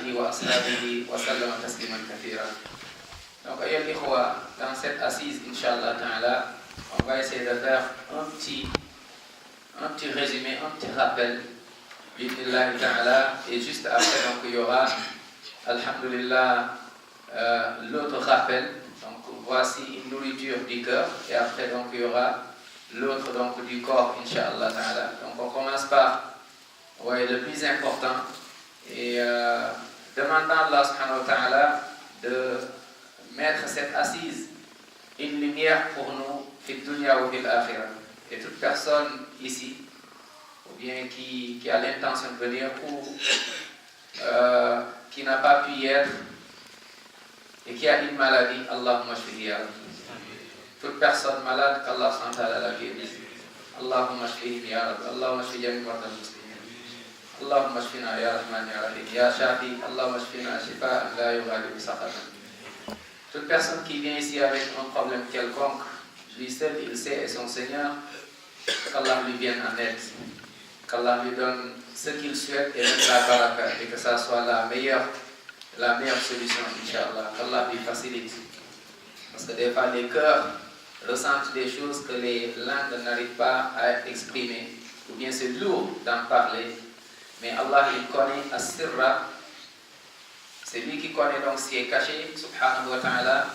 آله وأصحابه وسلم تسليما كثيرا. Donc, aïe al-Ikhwa, dans cette assise, Inch'Allah Ta'ala, on va essayer de faire un petit résumé, un petit rappel, Bismillah Ta'ala, et juste après, donc, il y aura, Alhamdulillah, l'autre rappel. Donc, voici une nourriture du cœur, et après, donc, il y aura l'autre, donc, du corps, Inch'Allah Ta'ala. Donc, on commence par, le plus important, et demandant Allah Subhanahu wa Ta'ala de mettre cette assise une lumière pour nous, fil dunya ou fil akhirah. Et toute personne ici, ou bien qui a l'intention de venir, ou qui n'a pas pu y être, et qui a une maladie, Allahumma shfihi ya Rabbi. Toute personne malade, qu'Allah subhanahu wa ta'ala la guérisse. Allahumma shfihi ya Rabbi. Allahumma shfihi jami' marda al-muslimin. Allahumma shfina ya Rahman ya Rahim. Ya Shafi, Allahumma shfina shifa'an la yughadiru saqatan. Toute personne qui vient ici avec un problème quelconque, lui seul, il sait, et son Seigneur, qu'Allah lui vienne en aide, qu'Allah lui donne ce qu'il souhaite et même la baraka, et que ça soit la meilleure solution, Inch'Allah, qu'Allah lui facilite. Parce que des fois, les cœurs ressentent des choses que les langues n'arrivent pas à exprimer, ou bien c'est lourd d'en parler, mais Allah, il connaît as-sirra. C'est lui qui connaît donc ce qui est caché, subhanahu wa ta'ala,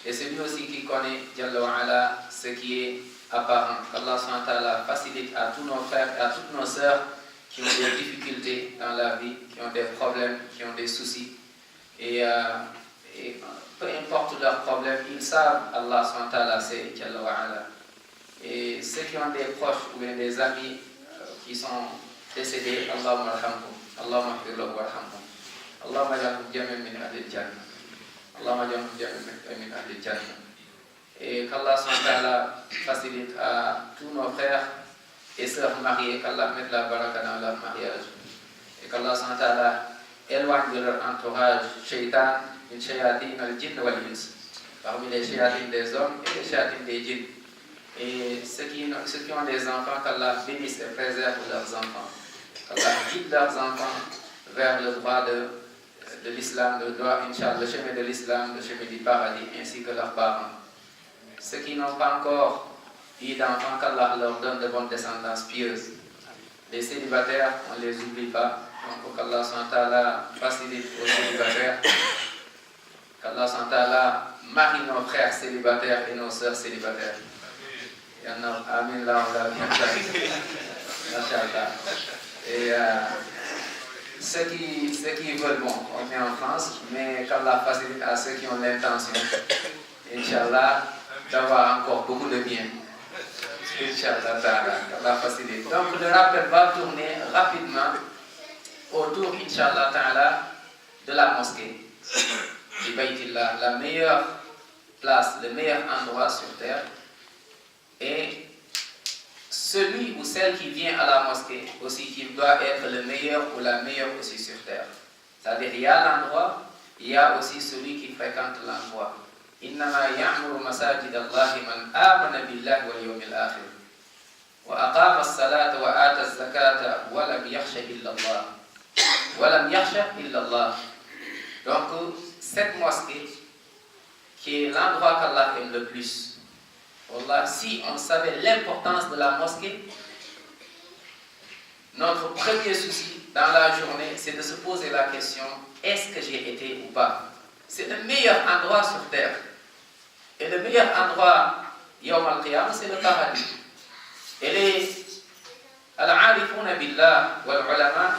et c'est lui aussi qui connaît, Jalla wa ala, ce qui est apparent. Qu'Allah subhanahu wa ta'ala facilite à tous nos frères et à toutes nos sœurs qui ont des difficultés dans la vie, qui ont des problèmes, qui ont des soucis. Et peu importe leurs problèmes, ils savent, Allah subhanahu wa ta'ala, c'est Jalla wa ala. Et ceux qui ont des proches ou bien des amis qui sont décédés, Allahumma arhamhum, Allahumma ighfir lahum warhamhum. اللهم اجعلهم جميعا من أهل الجنة اللهم اجعلهم جميعا من أهل الجنة. Et qu'Allah facilite à tous nos frères et sœurs mariés, qu'Allah mette la baraka dans leur mariage, et qu'Allah éloigne de leur entourage shaitan, min shayatin al-jinn wal-ins, parmi les shayatines des hommes et les shayatines des djinns. Et ceux qui ont des enfants, qu'Allah bénisse et préserve leurs enfants, qu'Allah guide leurs enfants vers le droit de l'islam, le droit, Inch'Allah, le chemin de l'islam, le chemin du paradis, ainsi que leurs parents. Ceux qui n'ont pas encore eu d'enfants, qu'Allah leur donne de bonnes descendances pieuses. Les célibataires, on ne les oublie pas. Donc, qu'Allah facilite aux célibataires. Qu'Allah marie nos frères célibataires et nos sœurs célibataires. Amin, là, on l'a bien fait. Et ceux qui veulent, bon, on est en France, mais qu'Allah facilite à ceux qui ont l'intention, Inch'Allah, d'avoir encore beaucoup de bien. Inch'Allah, qu'Allah facilite. Donc le rappel va tourner rapidement autour, Inch'Allah ta'ala, de la mosquée. Du Baytillah, la meilleure place, le meilleur endroit sur terre. Et celui ou celle qui vient à la mosquée aussi, qui doit être le meilleur ou la meilleure aussi sur terre. C'est-à-dire, il y a l'endroit, il y a aussi celui qui fréquente l'endroit. Innama ya'muru masajid Allahi man amana billahi wal yawmil akhir. Wa aqama as-salata wa ata az-zakata wa lam yakhsha illa Allah. Wa lam yakhsha illa Allah. Donc, cette mosquée, qui est l'endroit qu'Allah aime le plus, Wallah, si on savait l'importance de la mosquée, notre premier souci dans la journée, c'est de se poser la question, est-ce que j'ai été ou pas? C'est le meilleur endroit sur terre. Et le meilleur endroit, Yawm al-Qiyam, c'est le paradis. Et les al-arifuna billah wal ulama,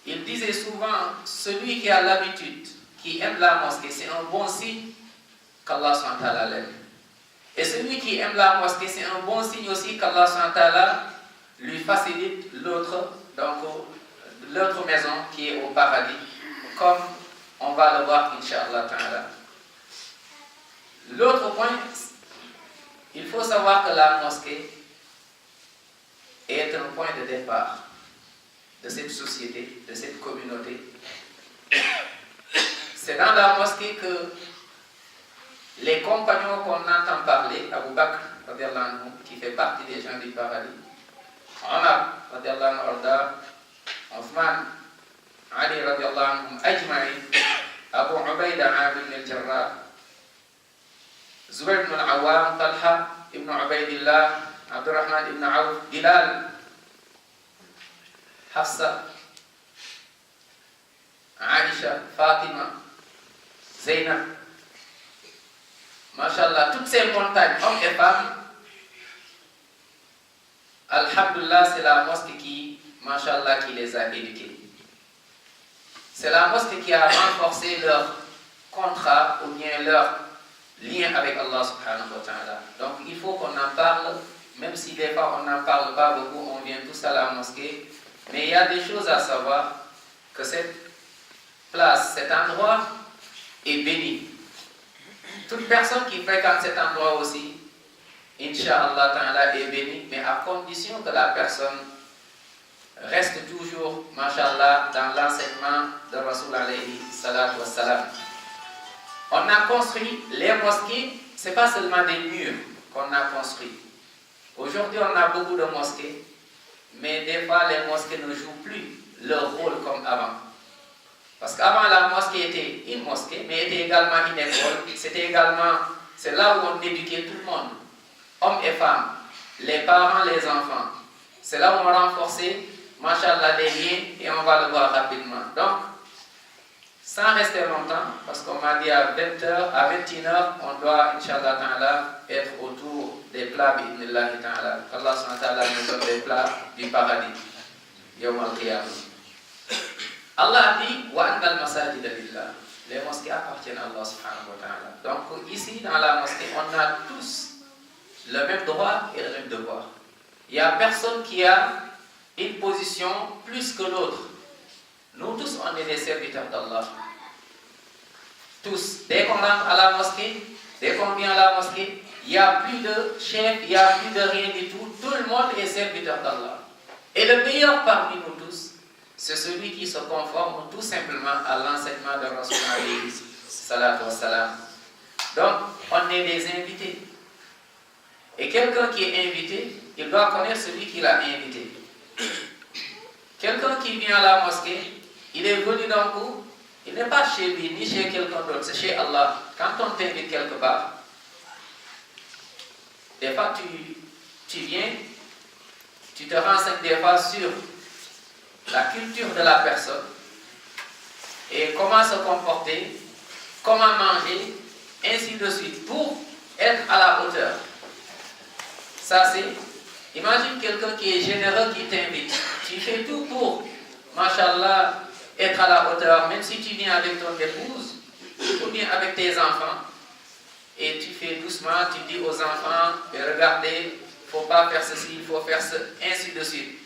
ils disaient souvent, celui qui a l'habitude, qui aime la mosquée, c'est un bon signe qu'Allah SWT l'aime. Et celui qui aime la mosquée, c'est un bon signe aussi qu'Allah SWT lui facilite l'autre maison qui est au paradis, comme on va le voir, Inch'Allah ta'ala. L'autre point, il faut savoir que la mosquée est un point de départ de cette société, de cette communauté. C'est dans la mosquée que les compagnons qu'on entend parler, Abu Bakr, qui fait partie des gens du paradis, Omar, Othman, Ali radiallahu anhum ajma'in, Abu Ubaida Amir al-Jarrah, Zubair ibn al-Awwam, Talha ibn Ubaidillah, Abdurrahman ibn Auf, Bilal, Hafsa, Aïcha, Fatima, Zainab, Masha'Allah, toutes ces montagnes, hommes et femmes, Alhamdulillah, c'est la mosquée qui, Masha'Allah, qui les a éduqués. C'est la mosquée qui a renforcé leur contrat ou bien leur lien avec Allah subhanahu wa ta'ala. Donc il faut qu'on en parle, même si des fois on n'en parle pas beaucoup, on vient tous à la mosquée. Mais il y a des choses à savoir, que cette place, cet endroit est béni. Toute personne qui fréquente cet endroit aussi, Inch'Allah ta'ala, est bénie, mais à condition que la personne reste toujours, mashallah, dans l'enseignement de Rasul alayhi salatu wassalam. On a construit les mosquées, ce n'est pas seulement des murs qu'on a construits. Aujourd'hui, on a beaucoup de mosquées, mais des fois, les mosquées ne jouent plus leur rôle comme avant. Parce qu'avant, la mosquée était une mosquée, mais était également une école. C'était également, c'est là où on éduquait tout le monde, hommes et femmes, les parents, les enfants. C'est là où on renforçait, mashallah, les liens, et on va le voir rapidement. Donc, sans rester longtemps, parce qu'on m'a dit à 20h, à 21h, on doit, Inch'Allah ta'ala, être autour des plats, bi'idnillahi ta'ala. Allah subhanahu wa ta'ala nous donne des plats du paradis. Yawm al-Qiyamah. Allah a dit, wa anna al-masajida lillah. Les mosquées appartiennent à Allah subhanahu wa ta'ala. Donc, ici, dans la mosquée, on a tous le même droit et le même devoir. Il n'y a personne qui a une position plus que l'autre. Nous tous, on est des serviteurs d'Allah. Tous. Dès qu'on rentre à la mosquée, dès qu'on vient à la mosquée, il n'y a plus de chef, il n'y a plus de rien du tout. Tout le monde est serviteur d'Allah. Et le meilleur parmi nous tous, c'est celui qui se conforme tout simplement à l'enseignement de Rasulullah sallallahu alayhi wa sallam. Donc, on est des invités. Et quelqu'un qui est invité, il doit connaître celui qui l'a invité. Quelqu'un qui vient à la mosquée, il est venu d'un coup, il n'est pas chez lui, ni chez quelqu'un d'autre, c'est chez Allah. Quand on t'invite quelque part, des fois tu viens, tu te renseignes des fois sur la culture de la personne et comment se comporter, comment manger, ainsi de suite, pour être à la hauteur. Ça c'est, imagine quelqu'un qui est généreux qui t'invite. Tu fais tout pour, mashallah, être à la hauteur, même si tu viens avec ton épouse ou bien avec tes enfants. Et tu fais doucement, tu dis aux enfants, regardez, il ne faut pas faire ceci, il faut faire ça, ainsi de suite.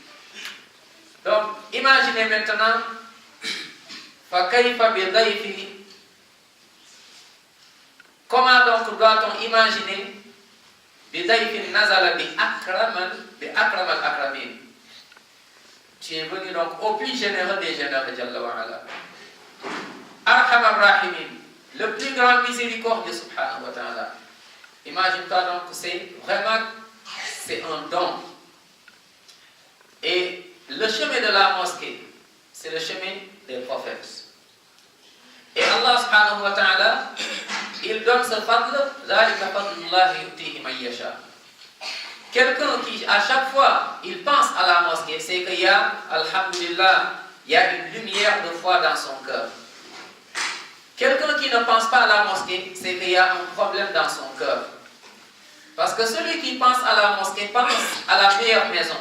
Donc, imaginez maintenant, comment donc doit-on imaginer tu es venu donc au plus généreux des généreux, Jalla wa ala. Arhamar Rahimin, le plus grand miséricordieux, subhanahu wa ta'ala. Imagine-toi donc, c'est vraiment, c'est un don. Et le chemin de la mosquée, c'est le chemin des prophètes. Et Allah subhanahu wa ta'ala, il donne ce fadl, zalika fadlullahi yu'tihi man yasha. Quelqu'un qui, à chaque fois, il pense à la mosquée, c'est qu'il y a, alhamdulillah, il y a une lumière de foi dans son cœur. Quelqu'un qui ne pense pas à la mosquée, c'est qu'il y a un problème dans son cœur. Parce que celui qui pense à la mosquée pense à la meilleure maison.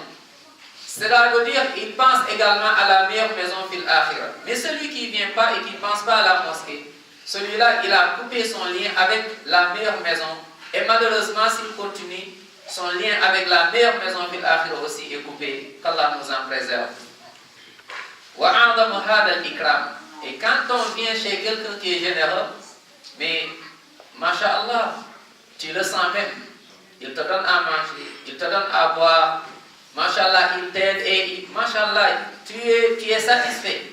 Cela veut dire qu'il pense également à la meilleure maison fil akhirah. Mais celui qui ne vient pas et qui ne pense pas à la mosquée, celui-là, il a coupé son lien avec la meilleure maison. Et malheureusement, s'il continue, son lien avec la meilleure maison fil akhirah aussi est coupé. Qu'Allah nous en préserve. Wa'adamu hada al-ikram. Et quand on vient chez quelqu'un qui est généreux, mais, masha'Allah, tu le sens même. Il te donne à manger, il te donne à boire. Masha'Allah, il t'aide et, masha'Allah, tu es satisfait.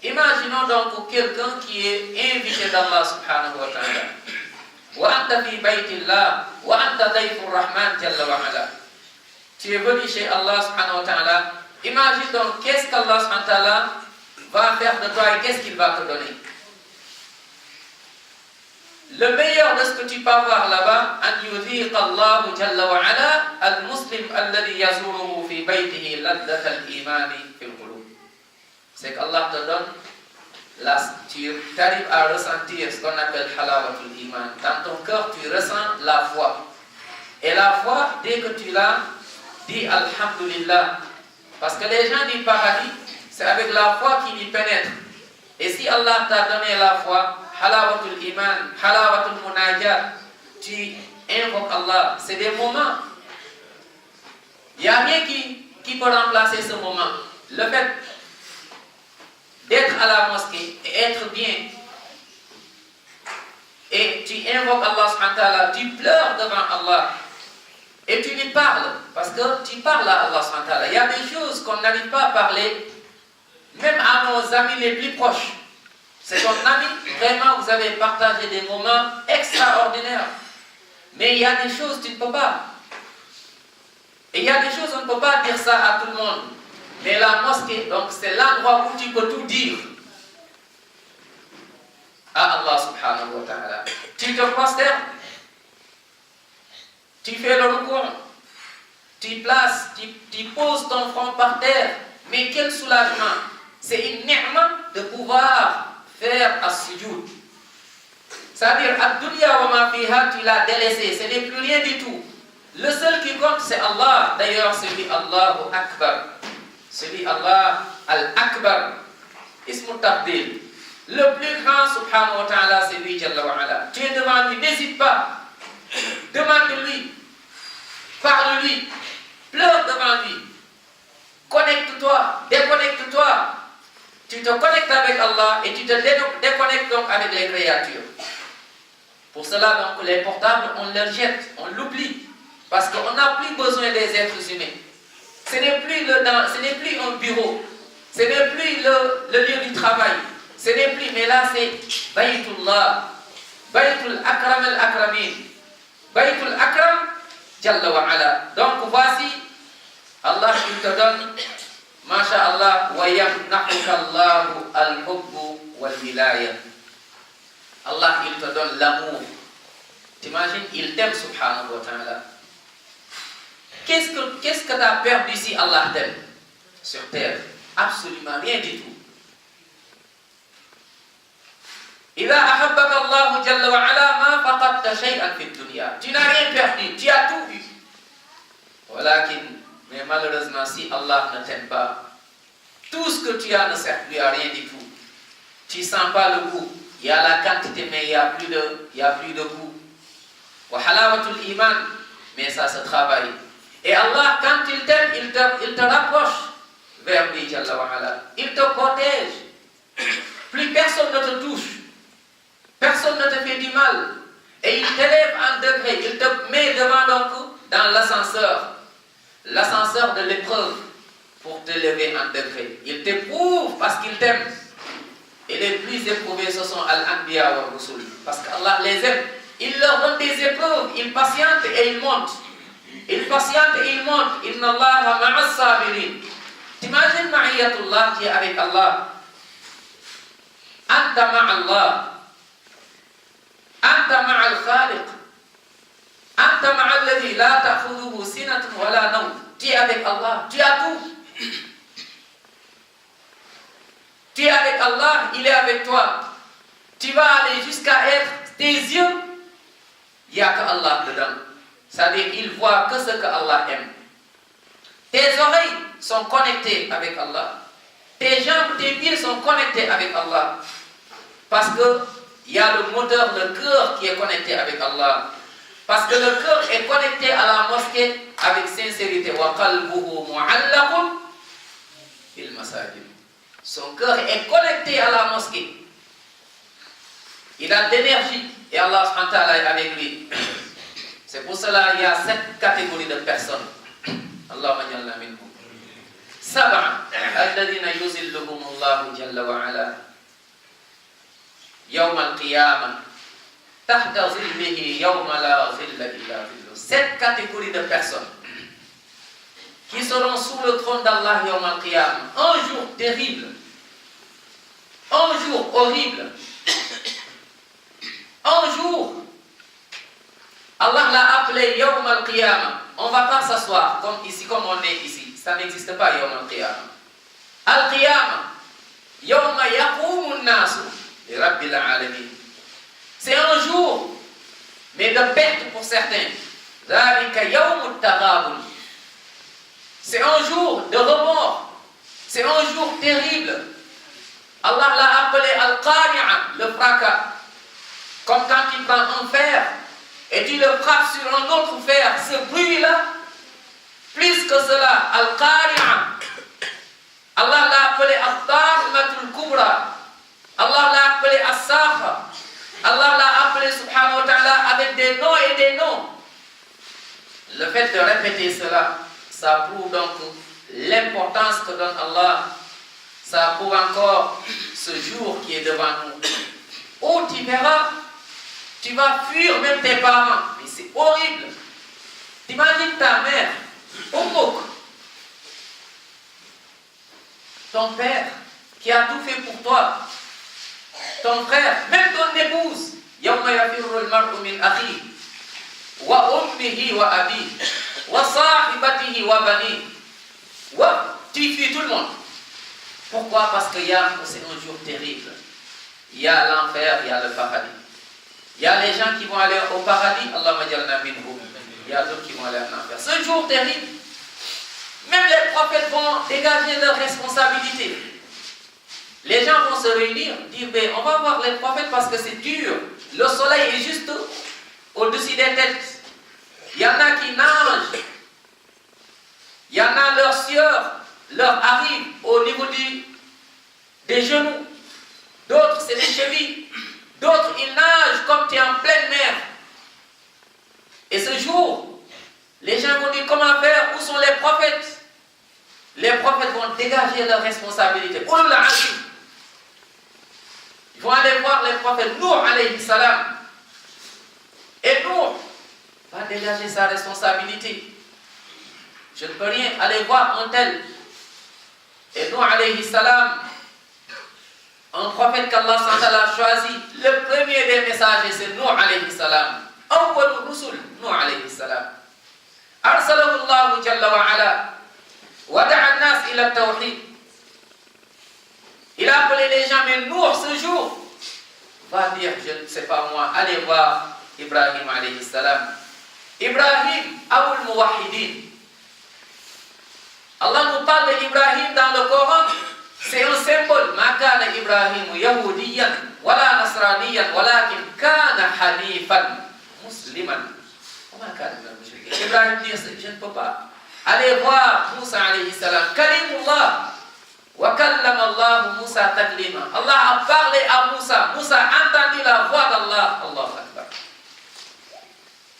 Imaginons donc quelqu'un qui est invité d'Allah subhanahu wa ta'ala. Wa anta fi baytillah, wa anta dayfur rahman jalla wa ala. Tu es venu chez Allah subhanahu wa ta'ala. Imagine donc qu'est-ce qu'Allah subhanahu wa ta'ala va faire de toi et qu'est-ce qu'il va te donner? Le meilleur de ce que tu peux avoir là-bas, an yudhiqa Allahu jalla wa ala al-muslim alladhi yazuruhu fi baytihi laddat al-iman fil qulub. C'est qu'Allah te donne tu arrives à ressentir ce qu'on appelle halawatul iman. Dans ton cœur, tu ressens la foi. Et la foi, dès que tu l'as, dis alhamdulillah. Parce que les gens du paradis, c'est avec la foi qu'ils y pénètrent. Et si Allah t'a donné la foi, halawatul iman, halawatul munajat, tu invoques Allah. C'est des moments. Il n'y a rien qui peut remplacer ce moment. Le fait d'être à la mosquée et être bien. Et tu invoques Allah subhanahu wa ta'ala, tu pleures devant Allah. Et tu lui parles, parce que tu parles à Allah subhanahu wa ta'ala. Il y a des choses qu'on n'arrive pas à parler, même à nos amis les plus proches. C'est ton ami, vraiment, vous avez partagé des moments extraordinaires. Mais il y a des choses, tu ne peux pas. Et il y a des choses, on ne peut pas dire ça à tout le monde. Mais la mosquée, donc c'est l'endroit où tu peux tout dire à Allah subhanahu wa ta'ala. Tu te prosternes, tu fais le recours, tu places, tu poses ton front par terre. Mais quel soulagement! C'est une ni'ma de pouvoir faire as-sujud. C'est-à-dire, ad-dunya wa ma fiha, tu l'as délaissé, ce n'est plus rien du tout. Le seul qui compte, c'est Allah. D'ailleurs, celui Allahu Akbar. Celui Allah Al-Akbar. Ismu Tabdil. Le plus grand, subhanahu wa ta'ala, c'est lui, Jalla wa ala. Tu es devant lui, n'hésite pas. Demande-lui. Parle-lui. Pleure devant lui. Connecte-toi. Déconnecte-toi. Tu te connectes avec Allah et tu te déconnectes donc avec les créatures. Pour cela, donc, les portables, on les jette, on l'oublie. Parce qu'on n'a plus besoin des êtres humains. Ce n'est plus un bureau. Ce n'est plus le lieu du travail. Ce n'est plus, mais là c'est Baytullah. Baytul Akram al-Akramin. Baytul Akram, Jalla wa ala. Donc voici, Allah il te donne, Masha'Allah, wa yamnahuka Allahu al-hubbu wal-wilaya. Allah il te donne l'amour. T'imagines, il t'aime subhanahu wa ta'ala. Qu'est-ce que tu as perdu si Allah t'aime sur terre? Absolument rien du tout. إذا أحبك الله جل وعلا ما فقدت شيئا في الدنيا. Tu n'as rien perdu, tu as tout eu. Mais malheureusement, si Allah ne t'aime pas, tout ce que tu as ne sert plus à rien du tout. Tu ne sens pas le goût. Il y a la quantité, mais il n'y a plus de goût. Wa halawatul iman, mais ça se travaille. Et Allah, quand il t'aime, il te rapproche vers lui, Jalla wa ala. Il te protège. Plus personne ne te touche. Personne ne te fait du mal. Et il t'élève en degré. Il te met devant donc dans l'ascenseur. L'ascenseur de l'épreuve pour te lever en degré. Il t'éprouve parce qu'il t'aime. Et les plus éprouvés, ce sont Al-Anbiya wa Rusul. Parce qu'Allah les aime. Il leur donne des épreuves. Ils patientent et ils montent. Ils patientent et ils montent. Inna Allah ma'as sabirin. T'imagines ma'iyatullah qui est avec Allah. Anta ma'allah. Anta ma'al khaliq. Anta ma'al ladhi la ta'khudhuhu sinatun wa la nawm. Tu es avec Allah. Tu as tout. Tu es avec Allah, il est avec toi. Tu vas aller jusqu'à être tes yeux. Il n'y a que Allah dedans. C'est-à-dire, il voit que ce que Allah aime. Tes oreilles sont connectées avec Allah. Tes jambes, tes pieds sont connectés avec Allah. Parce que il y a le moteur, le cœur qui est connecté avec Allah. Parce que le cœur est connecté à la mosquée avec sincérité. Wa qalbuhu mu'allaqun bil masajid. Son cœur est connecté à la mosquée. Il a de l'énergie et Allah subhanahu wa ta'ala est avec lui. C'est pour cela qu'il y a 7 catégories de personnes. Allahumma jalla minhum. Sab'a alladhina yuzilluhumullahu jalla wa ala. Yawm al-qiyamah. Tahta zillihi yawma la zilla illa zilluh. 7 catégories de personnes qui seront sous le trône d'Allah yawm al-qiyamah. Un jour terrible. un jour horrible. Un jour, Allah l'a appelé Yawm al-Qiyamah. On ne va pas s'asseoir comme ici, comme on est ici. Ça n'existe pas, Yawm al-Qiyamah. Al-Qiyamah, Yawma yaqumu an-nasu li rabbil alamin. C'est un jour, mais de perte pour certains. Dhalika yawm at-taghabun. C'est un jour de remords. C'est un jour terrible. Allah l'a appelé Al-Qari'a, le fracas. Comme quand tu prends un fer et tu le frappes sur un autre fer, ce bruit-là, plus que cela, Al-Qari'a. Allah l'a appelé Al-Tarmatul Kubra. Allah l'a appelé As-Sakha. Allah l'a appelé subhanahu wa ta'ala avec des noms et des noms. Le fait de répéter cela, ça prouve donc l'importance que donne Allah. Ça prouve encore ce jour qui est devant nous. Où tu verras, tu vas fuir même tes parents. Mais c'est horrible. T'imagines ta mère, Ummouk, ton père qui a tout fait pour toi, ton frère, même ton épouse. Yawma yafirru al-mar'u min akhihi wa ummihi wa abihi wa sahibatihi wa banihi. Tu fuis tout le monde. Pourquoi? Parce que c'est un jour terrible. Il y a l'enfer, il y a le paradis. Il y a les gens qui vont aller au paradis, Allahumma jalna minhum. Il y a d'autres qui vont aller en enfer. Ce jour terrible, même les prophètes vont dégager leurs responsabilités. Les gens vont se réunir, dire, ben, on va voir les prophètes parce que c'est dur. Le soleil est juste au-dessus des têtes. Il y en a qui nagent. Il y en a leur sueur leur arrive au niveau des genoux. D'autres, c'est les chevilles. D'autres, ils nagent comme tu es en pleine mer. Et ce jour, les gens vont dire comment faire, où sont les prophètes? Les prophètes vont dégager leurs responsabilités. Ils vont aller voir les prophètes. Nuh alayhi salam. Et Nuh va dégager sa responsabilité. Je ne peux rien aller voir un tel. Et Nuh alayhi salam, un prophète qu'Allah a choisi, le premier des messagers, c'est Nuh alayhi salam. Awwal rusul, Nuh alayhi salam. Arsalahu Allah jalla wa ala. Wada'a an-nas ila tawhid. Il a appelé les gens, mais Nuh ce jour va dire, je ne sais pas moi, allez voir Ibrahim alayhi salam. Ibrahim, Abul Muwahhidin. Allah nous parle d'Ibrahim dans le Coran. C'est un symbole. Ma kana Ibrahim yahudiyan wala nasraniyan walakin kana hanifan musliman. Ibrahim dit, je ne peux pas. Allez voir Moussa alayhi salam. Kalimullah. Wa kallama Allah Moussa taklima. Allah a parlé à Moussa. Moussa a entendu la voix d'Allah. Allahu Akbar.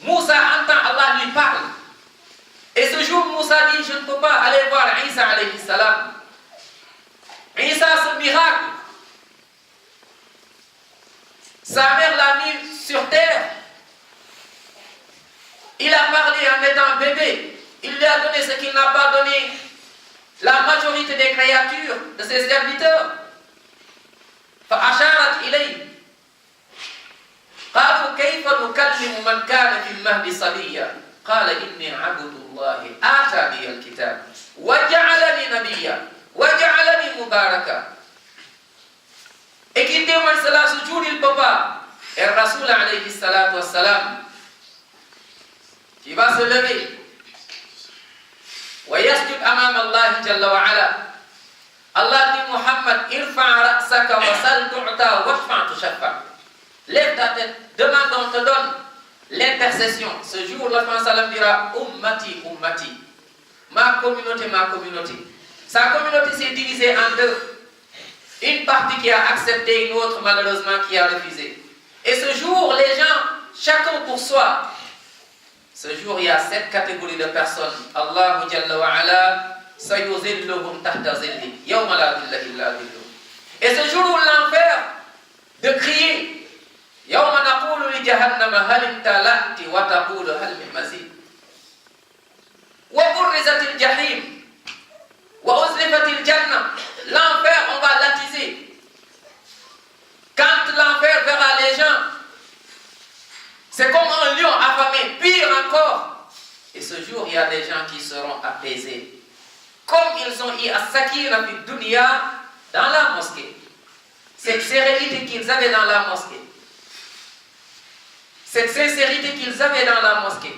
Moussa entend, Allah lui parle. Et ce jour, Moussa dit, je ne peux pas aller voir Isa alayhi salam. Isa, ce miracle. Sa mère l'a mis sur terre. Il a parlé en étant bébé. Il lui a donné ce qu'il n'a pas donné la majorité des créatures, de ses serviteurs. فأشارت إليه قالوا كيف نكلم من كان في المهد صبيا قال إني عبد الله آتاني الكتاب وجعلني نبيا وجعلني مباركا. Et qui témoigne cela ce jour, il ne peut pas. Et Rasoul alayhi salatu wassalam, qui va se lever ويسجد أمام الله جل وعلا. Allah dit Muhammad, irfa' ra'saka wa sal tu'ta washfa' tushaffa. Lève ta tête, demande, on te donne l'intercession. Ce jour, le prophète sallam dira ummati, ummati. Ma communauté, ma communauté. Sa communauté s'est divisée en deux. Une partie qui a accepté, une autre malheureusement qui a refusé. Et ce jour, les gens, chacun pour soi. Ce jour, il y a 7 catégories de personnes. Allahu Jalla wa Ala sayuzilluhum tahta zilli yawma la dhilla illa dhilluh. Et ce jour où l'enfer de crier yawma naqulu li jahannama hal imtala'ti wa taqulu hal min mazid. Wa burrizatil jahim. Wa uzlifatil jannah. L'enfer, on va l'attiser. C'est comme un lion affamé, pire encore. Et ce jour, il y a des gens qui seront apaisés. Comme ils ont eu à Sakina fi dunya dans la mosquée. Cette sérénité qu'ils avaient dans la mosquée. Cette sincérité qu'ils avaient dans la mosquée.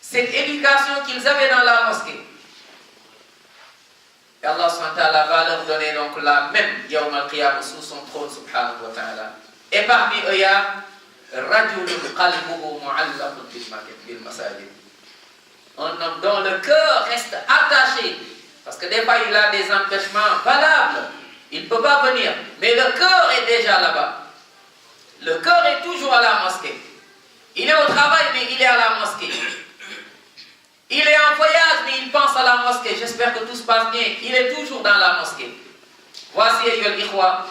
Cette éducation qu'ils avaient dans la mosquée. Et Allah subhanahu wa ta'ala va leur donner donc la même Yawm al-Qiyamah sous son trône subhanahu wa ta'ala. Et parmi eux, il y a Rajulun qalbuhu mu'allaqun bil masajid. Un homme dont le cœur reste attaché. Parce que des fois, il a des empêchements valables. Il ne peut pas venir. Mais le cœur est déjà là-bas. Le cœur est toujours à la mosquée. Il est au travail, mais il est à la mosquée. Il est en voyage, mais il pense à la mosquée. J'espère que tout se passe bien. Il est toujours dans la mosquée. Voici, ayyuhal ikhwa.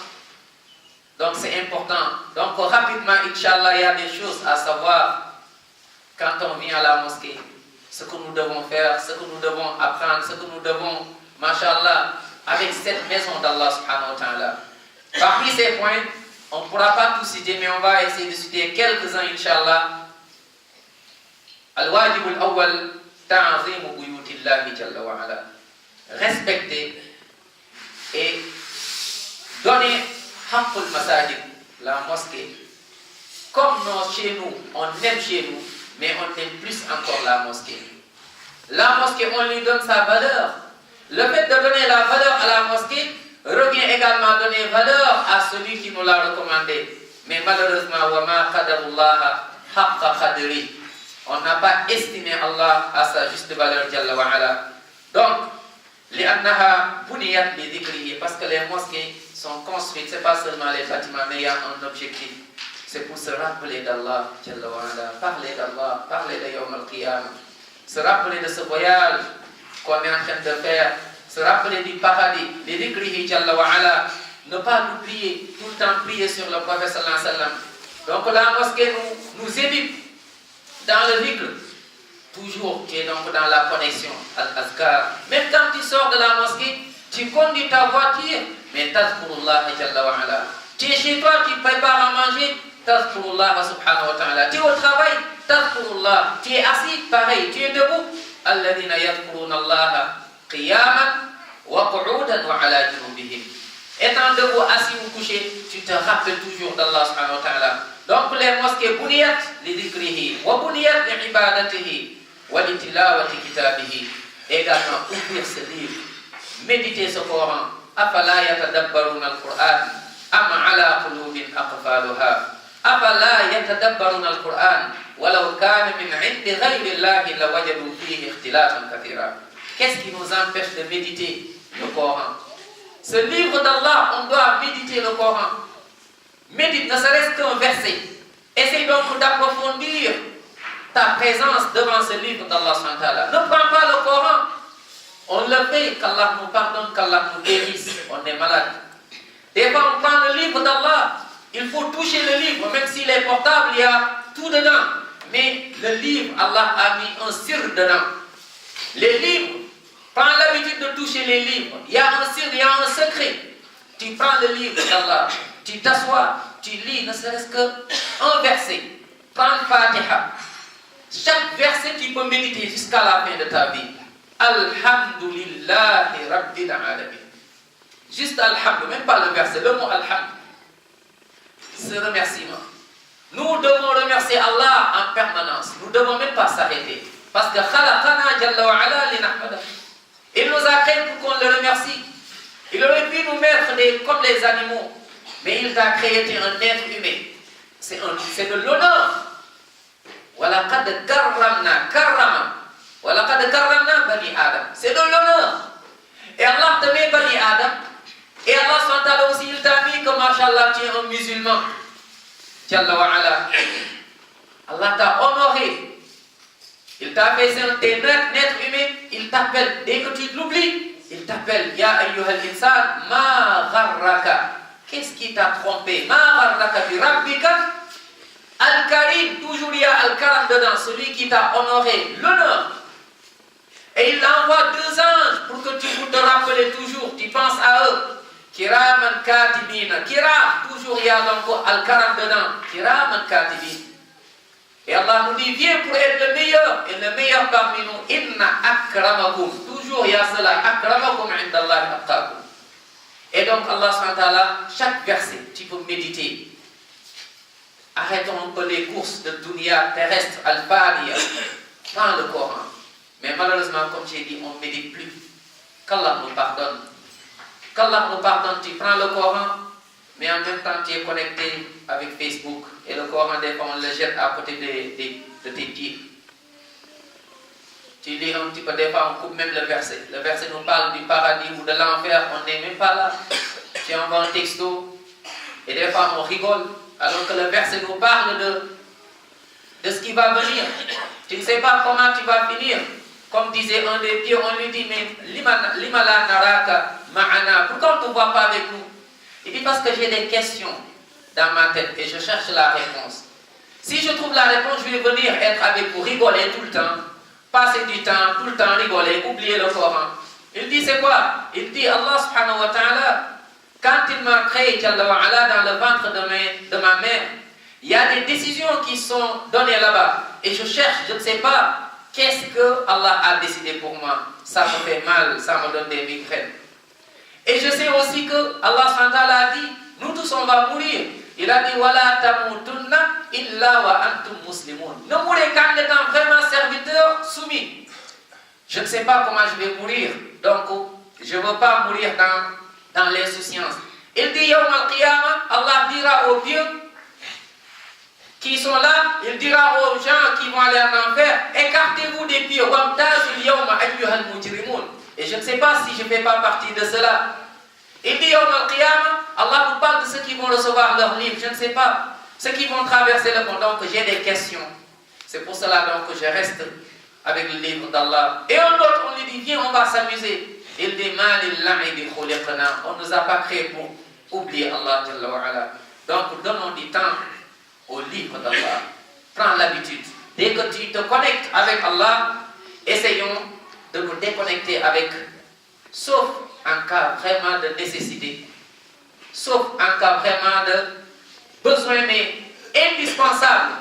Donc c'est important. Donc rapidement, Inch'Allah, il y a des choses à savoir quand on vient à la mosquée. Ce que nous devons faire, ce que nous devons apprendre, ce que nous devons, mashallah, avec cette maison d'Allah subhanahu wa ta'ala. Parmi ces points, on ne pourra pas tout citer, mais on va essayer de citer quelques-uns, Inch'Allah. Al-wajib al-awwal, ta'zimu buyutillahi jalla wa ala. Respecter et donner haqqul masajid, la mosquée. Comme chez nous, on aime chez nous, mais on aime plus encore la mosquée. La mosquée, on lui donne sa valeur. Le fait de donner la valeur à la mosquée revient également à donner valeur à celui qui nous l'a recommandé. Mais malheureusement, wa ma qadarullaha haqqa qadri. On n'a pas estimé Allah à sa juste valeur, Jalla wa ala. Donc, li'annaha buniyat li dhikrihi, parce que les mosquées sont construites, c'est pas seulement les bâtiments, mais il y a un objectif. C'est pour se rappeler d'Allah, Jalla wa ala, parler d'Allah, parler de Yawm al-Qiyamah, se rappeler de ce voyage qu'on est en train de faire, se rappeler du paradis, les dhikrihi, Jalla wa ala, ne pas l'oublier, tout le temps prier sur le prophète sallallahu alayhi wa sallam. Donc la mosquée nous éduque dans le dhikr. Toujours, tu es donc dans la connexion, al-azkar. Même quand tu sors de la mosquée, tu conduis ta voiture, mais tazkurullah jalla wa ala. Tu es chez toi, tu prépares à manger, tazkurullah subhanahu wa ta'ala. Tu es au travail, tazkurullah. Tu es assis, pareil, tu es debout. Alladhina yadhkuruna Allah qiyaman wa qu'udan wa ala junubihim. Étant debout, assis ou couché, tu te rappelles toujours d'Allah subhanahu wa ta'ala. Donc les mosquées buniyat li dhikrihi wa buniyat li ibadatihi. وَلِتِلَاوَةِ كِتَابِهِ. Également ouvrir ce livre, méditer ce Coran. أَفَلَا يَتَدَبَّرُونَ الْقُرْآنَ أَمْ عَلَى قُلُوبٍ أَقْفَالُهَا أَفَلَا يَتَدَبَّرُونَ الْقُرْآنَ وَلَوْ كَانَ مِنْ عِنْدِ غَيْرِ اللَّهِ لَوَجَدُوا فِيهِ اخْتِلَافًا كَثِيرًا. Qu'est-ce qui nous empêche de méditer le Coran? Ce livre d'Allah, on doit méditer le Coran. Médite, ne serait-ce qu'un verset. Essaye donc d'approfondir ta présence devant ce livre d'Allah subhanahu wa ta'ala. Ne prends pas le Coran. On le fait, qu'Allah nous pardonne, qu'Allah nous guérisse. On est malade. Des fois, on prend le livre d'Allah. Il faut toucher le livre, même s'il est portable, il y a tout dedans. Mais le livre, Allah a mis un sir dedans. Les livres, prends l'habitude de toucher les livres. Il y a un sir, il y a un secret. Tu prends le livre d'Allah, tu t'assois, tu lis, ne serait-ce qu'un verset. Prends le Fatiha. Chaque verset, tu peux méditer jusqu'à la fin de ta vie. Alhamdulillahi Rabbil Alamin. Juste Alhamdulillah, même pas le verset, le mot Alhamdulillah. Ce remerciement. Nous devons remercier Allah en permanence. Nous ne devons même pas s'arrêter. Parce que Khalaqana Jalla wa Ala li nahmada. Il nous a créés pour qu'on le remercie. Il aurait pu nous mettre comme les animaux. Mais il t'a créé, tu es un être humain. C'est de l'honneur. وَلَقَدْ كَرَّمْنَا كَرَّمًا وَلَقَدْ كَرَّمْنَا بَنِي Adam. C'est de l'honneur. Et Allah te met Bani Adam. Et Allah SWT aussi, il t'a mis que, mashallah, tu es un musulman. Jalla wa ala. Allah t'a honoré. Il t'a fait un être humain. Il t'appelle. Dès que tu l'oublies, il t'appelle. Ya ayyuhal insan, ma gharraka. Qu'est-ce qui t'a trompé? Ma gharraka bi rabbika. Al-Karim, toujours il y a Al-Karam dedans, celui qui t'a honoré, l'honneur. Et il envoie 2 anges pour que tu te rappelles toujours, tu penses à eux. Kiraman katibina, Kiram, toujours il y a donc Al-Karam dedans, Kiraman katibin. Et Allah nous dit, viens pour être le meilleur, et le meilleur parmi nous, inna akramakum. Toujours il y a cela, akramakum indallahi atqakum. Et donc Allah subhanahu wa ta'ala, chaque verset, tu peux méditer. Arrêtons un peu les courses de dunya terrestre, al-faniya. Prends le Coran. Mais malheureusement, comme j'ai dit, on ne médite plus. Qu'Allah nous pardonne. Qu'Allah nous pardonne, tu prends le Coran, mais en même temps tu es connecté avec Facebook. Et le Coran, des fois, on le jette à côté de tes pieds. Tu lis un petit peu, des fois, on coupe même le verset. Le verset nous parle du paradis ou de l'enfer, on n'est même pas là. Tu envoies un texto, et des fois, on rigole, alors que le verset nous parle de ce qui va venir. Tu ne sais pas comment tu vas finir. Comme disait un des pieux, on lui dit, mais limala naraka ma'ana, pourquoi on ne te voit pas avec nous? Il dit, parce que j'ai des questions dans ma tête et je cherche la réponse. Si je trouve la réponse, je vais venir être avec vous, rigoler tout le temps, passer du temps, tout le temps rigoler, oublier le Coran. Il dit, c'est quoi? Il dit, Allah subhanahu wa ta'ala, quand il m'a créé, dans le ventre de ma mère, il y a des décisions qui sont données là-bas. Et je cherche, je ne sais pas, qu'est-ce que Allah a décidé pour moi? Ça me fait mal, ça me donne des migraines. Et je sais aussi que Allah subhanahu wa ta'ala a dit, nous tous on va mourir. Il a dit, wala tamutunna illa wa antum muslimun. Ne mourrez qu'en étant vraiment serviteur soumis. Je ne sais pas comment je vais mourir, donc je ne veux pas mourir dans l'insouciance. Il dit, yawm al-qiyamah, Allah dira aux vieux qui sont là, il dira aux gens qui vont aller en enfer, écartez-vous des pieds, et je ne sais pas si je ne fais pas partie de cela. Il dit, Allah nous parle de ceux qui vont recevoir leur livre, je ne sais pas, ceux qui vont traverser le monde, donc j'ai des questions. C'est pour cela donc que je reste avec le livre d'Allah. Et un autre, on lui dit, viens, on va s'amuser. Il dit, on ne nous a pas créé pour oublier Allah. Donc donnons du temps au livre d'Allah. Prends l'habitude. Dès que tu te connectes avec Allah, essayons de nous déconnecter avec, sauf en cas vraiment de nécessité, sauf en cas vraiment de besoin, mais indispensable.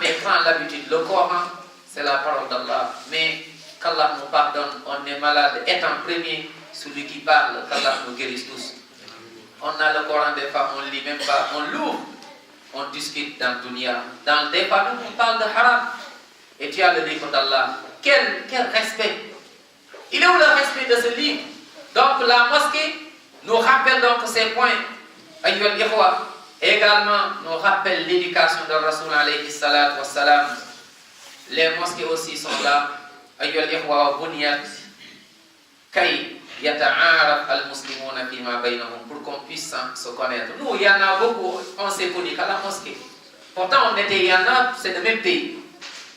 Mais prends l'habitude. Le Coran, c'est la parole d'Allah. Mais qu'Allah nous pardonne, on est malade. Étant premier, celui qui parle, qu'Allah nous guérisse tous. On a le Coran des fois, on ne lit même pas, on l'ouvre. On discute dans le dunya. Dans le débat, on parle de haram. Et tu as le livre d'Allah. Quel respect. Il est où le respect de ce livre? Donc la mosquée nous rappelle donc ces points. Ayyuhal ikhwa. Également nous rappelle l'éducation de Rasul alayhi salatu wassalam. Les mosquées aussi sont là. Ayyuhal ikhwa wa buniyat kay yata'araf al-muslimuna fima baynahum, pour qu'on puisse se connaître. Nous, il y en a beaucoup, on s'est connus qu'à la mosquée. Pourtant, il y en a, c'est le même pays.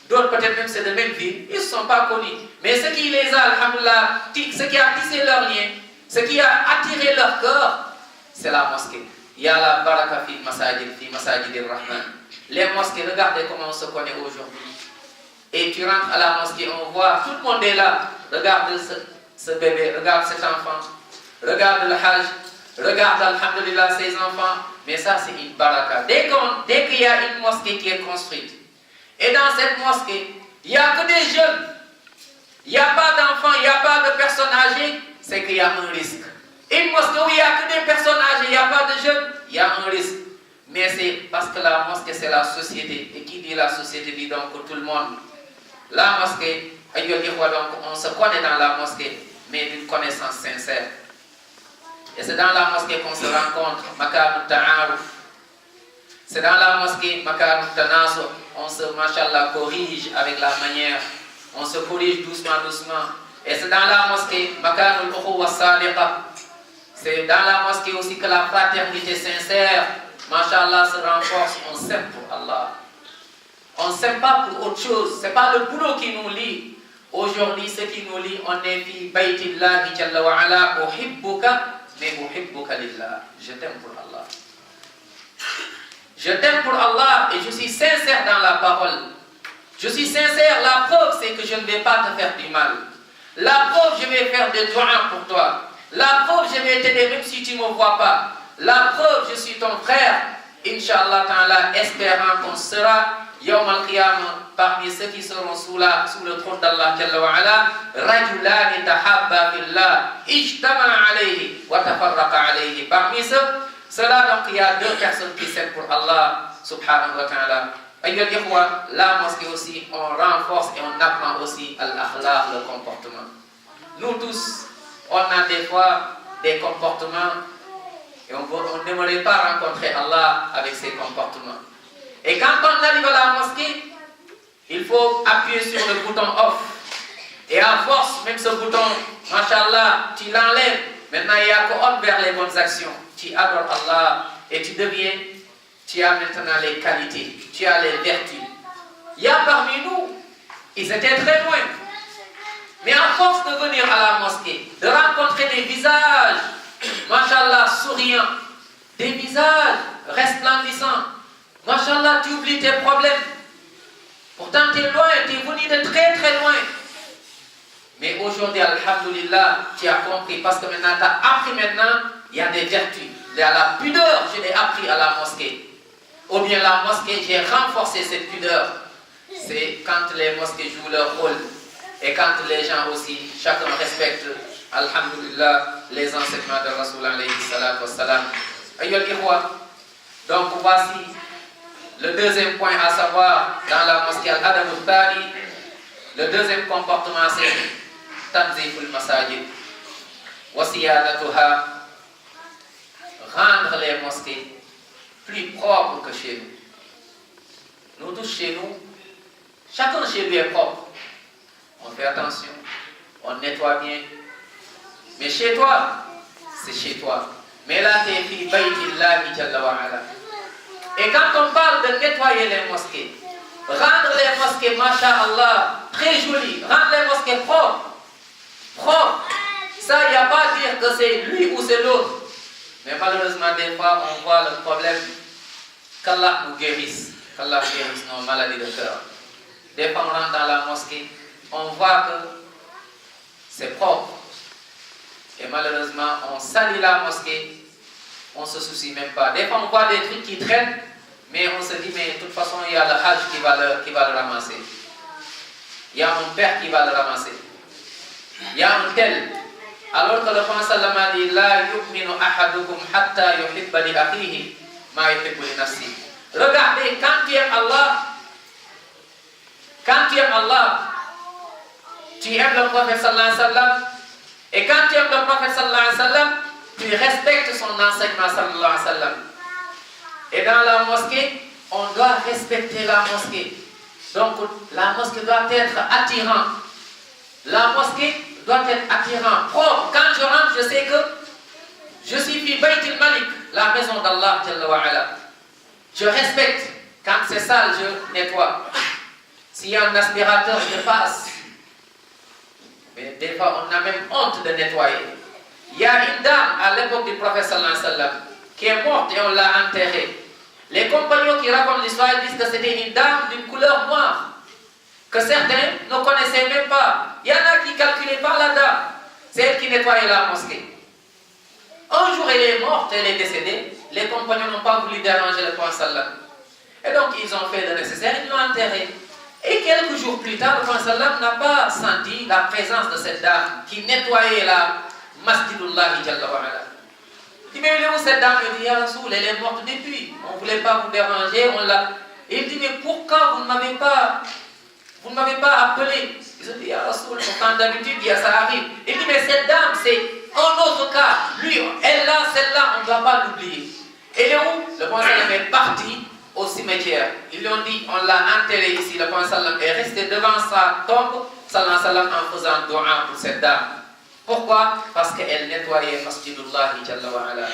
D'autres peut-être même c'est de même ville. Ils ne sont pas connus. Mais ce qui les a, alhamdoulilah, ce qui a tissé leurs liens, ce qui a attiré leur cœur, c'est la mosquée. Il y a la baraka fi masajid al-Rahman. Les mosquées, regardez comment on se connaît aujourd'hui. Et tu rentres à la mosquée, on voit, tout le monde est là. Regarde ce bébé, regarde cet enfant, regarde le hajj, regarde alhamdulillah ses enfants, mais ça c'est une baraka. Dès qu'il y a une mosquée qui est construite, et dans cette mosquée, il n'y a que des jeunes, il n'y a pas d'enfants, il n'y a pas de personnes âgées, c'est qu'il y a un risque. Une mosquée où il n'y a que des personnes âgées, il n'y a pas de jeunes, il y a un risque. Mais c'est parce que la mosquée c'est la société, et qui dit la société dit donc tout le monde. La mosquée, donc on se connaît dans la mosquée, mais d'une connaissance sincère. Et c'est dans la mosquée qu'on se rencontre, Makarut Ta'aruf. C'est dans la mosquée, Makarut Tanasu, on se, machallah, corrige avec la manière. On se corrige doucement, doucement. Et c'est dans la mosquée, Makarut Ukhuwa Sadiqa. C'est dans la mosquée aussi que la fraternité sincère, machallah, se renforce. On s'aime pour Allah. On ne s'aime pas pour autre chose. Ce n'est pas le boulot qui nous lie. Aujourd'hui, ce qui nous lie, on est fi baytillahi jalla wa ala, uhibbuka, mais uhibbuka lillah. Je t'aime pour Allah. Je t'aime pour Allah et je suis sincère dans la parole. Je suis sincère, la preuve c'est que je ne vais pas te faire du mal. La preuve, je vais faire des doigts pour toi. La preuve, je vais t'aider même si tu ne me vois pas. La preuve, je suis ton frère. Inch'Allah ta'ala, espérant qu'on sera Yawm al-Qiyamah, parmi ceux qui seront sous le trône d'Allah Jalla wa Ala, Rajulani tahabba billah, ijtama alayhi wa tafarraqa alayhi. Parmi ceux-là, donc, il y a deux personnes qui s'aiment pour Allah subhanahu wa ta'ala. Ayyuhal ikhwa, la mosquée aussi, on renforce et on apprend aussi al-akhlaq, le comportement. Nous tous, on a des fois des comportements et on n'aimerait pas rencontrer Allah avec ces comportements. Et quand on arrive à la mosquée, il faut appuyer sur le bouton off. Et à force, même ce bouton, mashallah, tu l'enlèves. Maintenant, il y a qu'on vers les bonnes actions. Tu adores Allah et tu as maintenant les qualités, tu as les vertus. Il y a parmi nous, ils étaient très loin. Mais à force de venir à la mosquée, de rencontrer des visages, mashallah, souriants, des visages resplendissants, mashallah, tu oublies tes problèmes. Pourtant, tu es loin, tu es venu de très très loin. Mais aujourd'hui, alhamdulillah, tu as compris, parce que maintenant, tu as appris maintenant, il y a des vertus. Il y a la pudeur, je l'ai appris à la mosquée. Ou bien la mosquée, j'ai renforcé cette pudeur. C'est quand les mosquées jouent leur rôle. Et quand les gens aussi, chacun respecte, alhamdulillah, les enseignements de Rasul alayhi salatu wassalam. Ayyuhal ikhwa, donc voici le deuxième point à savoir dans la mosquée al-adab al-thani. Le deuxième comportement, c'est tanziful masajid wa siyadatuha, rendre les mosquées plus propres que chez nous. Nous tous chez nous, chacun chez lui est propre. On fait attention, on nettoie bien. Mais chez toi, c'est chez toi. Mais là, tu es fi baytillahi jalla wa ala. Et quand on parle de nettoyer les mosquées, rendre les mosquées, masha'Allah, très jolies, rendre les mosquées propres, ça, il n'y a pas à dire que c'est lui ou c'est l'autre. Mais malheureusement, des fois, on voit le problème qu'Allah nous guérisse, nos maladies de cœur. Des fois, on rentre dans la mosquée, on voit que c'est propre. Et malheureusement, on salit la mosquée, on ne se soucie même pas. Des fois, on voit des trucs qui traînent, mais on se dit, mais de toute façon, il y a le Hajj qui va le ramasser. Il y a mon père qui va le ramasser. Il y a un tel. Alors que le Prophète sallallahu alayhi wa sallam a dit, la yu'minu ahadukum hatta yuhibba li akhihi ma yuhibbu li nafsihi. Regardez, quand tu aimes Allah, tu aimes le Prophète sallallahu alayhi wa sallam, et quand tu aimes le Prophète sallallahu alayhi wa sallam, tu respectes son enseignement sallallahu alayhi wa sallam. Et dans la mosquée, on doit respecter la mosquée. Donc la mosquée doit être attirante. La mosquée doit être attirante, propre. Quand je rentre, je sais que je suis fi Baytil Malik, la maison d'Allah Jalla wa Ala. Je respecte. Quand c'est sale, je nettoie. S'il y a un aspirateur, je passe. Mais des fois, on a même honte de nettoyer. Il y a une dame à l'époque du prophète sallallahu alayhi wa sallam qui est morte et on l'a enterrée. Les compagnons qui racontent l'histoire disent que c'était une dame d'une couleur noire, que certains ne connaissaient même pas. Il y en a qui ne calculaient pas la dame. C'est elle qui nettoyait la mosquée. Un jour, elle est morte, elle est décédée. Les compagnons n'ont pas voulu déranger le prophète sallallahu. Et donc, ils ont fait le nécessaire, ils l'ont enterrée. Et quelques jours plus tard, le prophète sallallahu n'a pas senti la présence de cette dame qui nettoyait la Masjidullahi Jalla wa Ala. Il dit, mais où cette dame? Il dit, Ya Rasoul, elle est morte depuis. On ne voulait pas vous déranger, on l'a. Et il dit, mais pourquoi vous ne m'avez pas appelé? Ils ont dit, Ya Rasoul, pourtant d'habitude, ça arrive. Il dit, mais cette dame, c'est un autre cas. Lui, elle là, celle-là, on ne doit pas l'oublier. Elle est où? Le prophète est parti au cimetière. Ils lui ont dit, on l'a enterré ici. Le prophète est resté devant sa tombe, sallallahu alayhi wa sallam, en faisant dua pour cette dame. Pourquoi? Parce qu'elle nettoyait Masjidullahi Jalla wa Ala.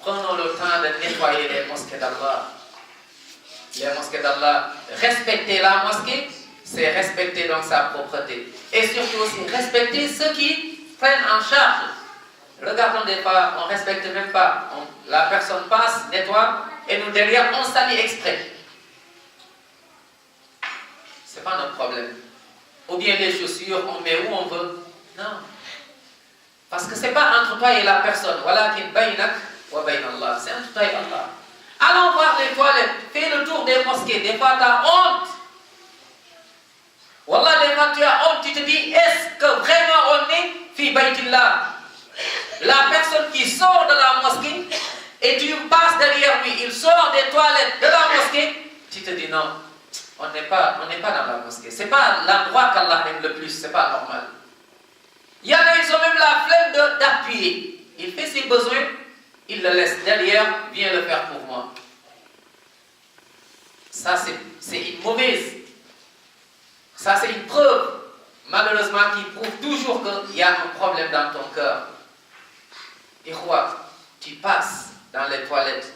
Prenons le temps de nettoyer les mosquées d'Allah. Les mosquées d'Allah. Respecter la mosquée, c'est respecter donc sa propreté. Et surtout aussi respecter ceux qui prennent en charge. Regardons des fois, on ne respecte même pas. La personne passe, nettoie, et nous derrière, on salit exprès. Ce n'est pas notre problème. Ou bien les chaussures, on met où on veut. Non. Parce que ce n'est pas entre toi et la personne. Walakin baynak wa bayn Allah. C'est entre toi et Allah. Allons voir les toilettes. Fais le le tour des mosquées, des fois tu as honte. Wallah, des fois tu as honte, tu te dis, est-ce que vraiment on est fi baytillah? La personne qui sort de la mosquée et tu passes derrière lui, il sort des toilettes de la mosquée, tu te dis non, on n'est pas dans la mosquée. C'est pas l'endroit qu'Allah aime le plus, c'est pas normal. Il y en a, ils ont même la flemme d'appuyer. Il fait ses besoins, il le laisse derrière, viens le faire pour moi. Ça, c'est une mauvaise. Ça, c'est une preuve, malheureusement, qui prouve toujours qu'il y a un problème dans ton cœur. Et quoi, tu passes dans les toilettes,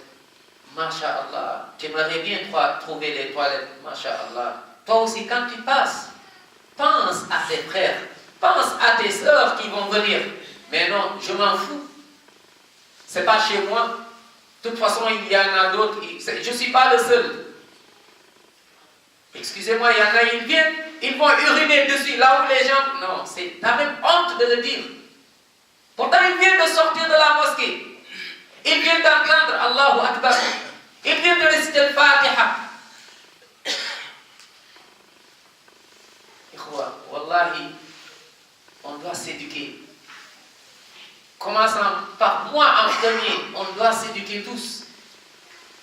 Masha'Allah, tu aimerais bien trouver les toilettes, Masha'Allah. Toi aussi, quand tu passes, pense à tes frères, pense à tes sœurs qui vont venir. Mais non, je m'en fous. C'est pas chez moi. De toute façon, il y en a d'autres. Je ne suis pas le seul. Excusez-moi, il y en a, ils viennent, ils vont uriner dessus, là où les gens... Non, t'as même honte de le dire. Pourtant, ils viennent de sortir de la mosquée. Ils viennent d'entendre Allahu Akbar. Ils viennent de réciter le Fatiha. Wallahi, on doit s'éduquer. Commençant par moi en premier, on doit s'éduquer tous.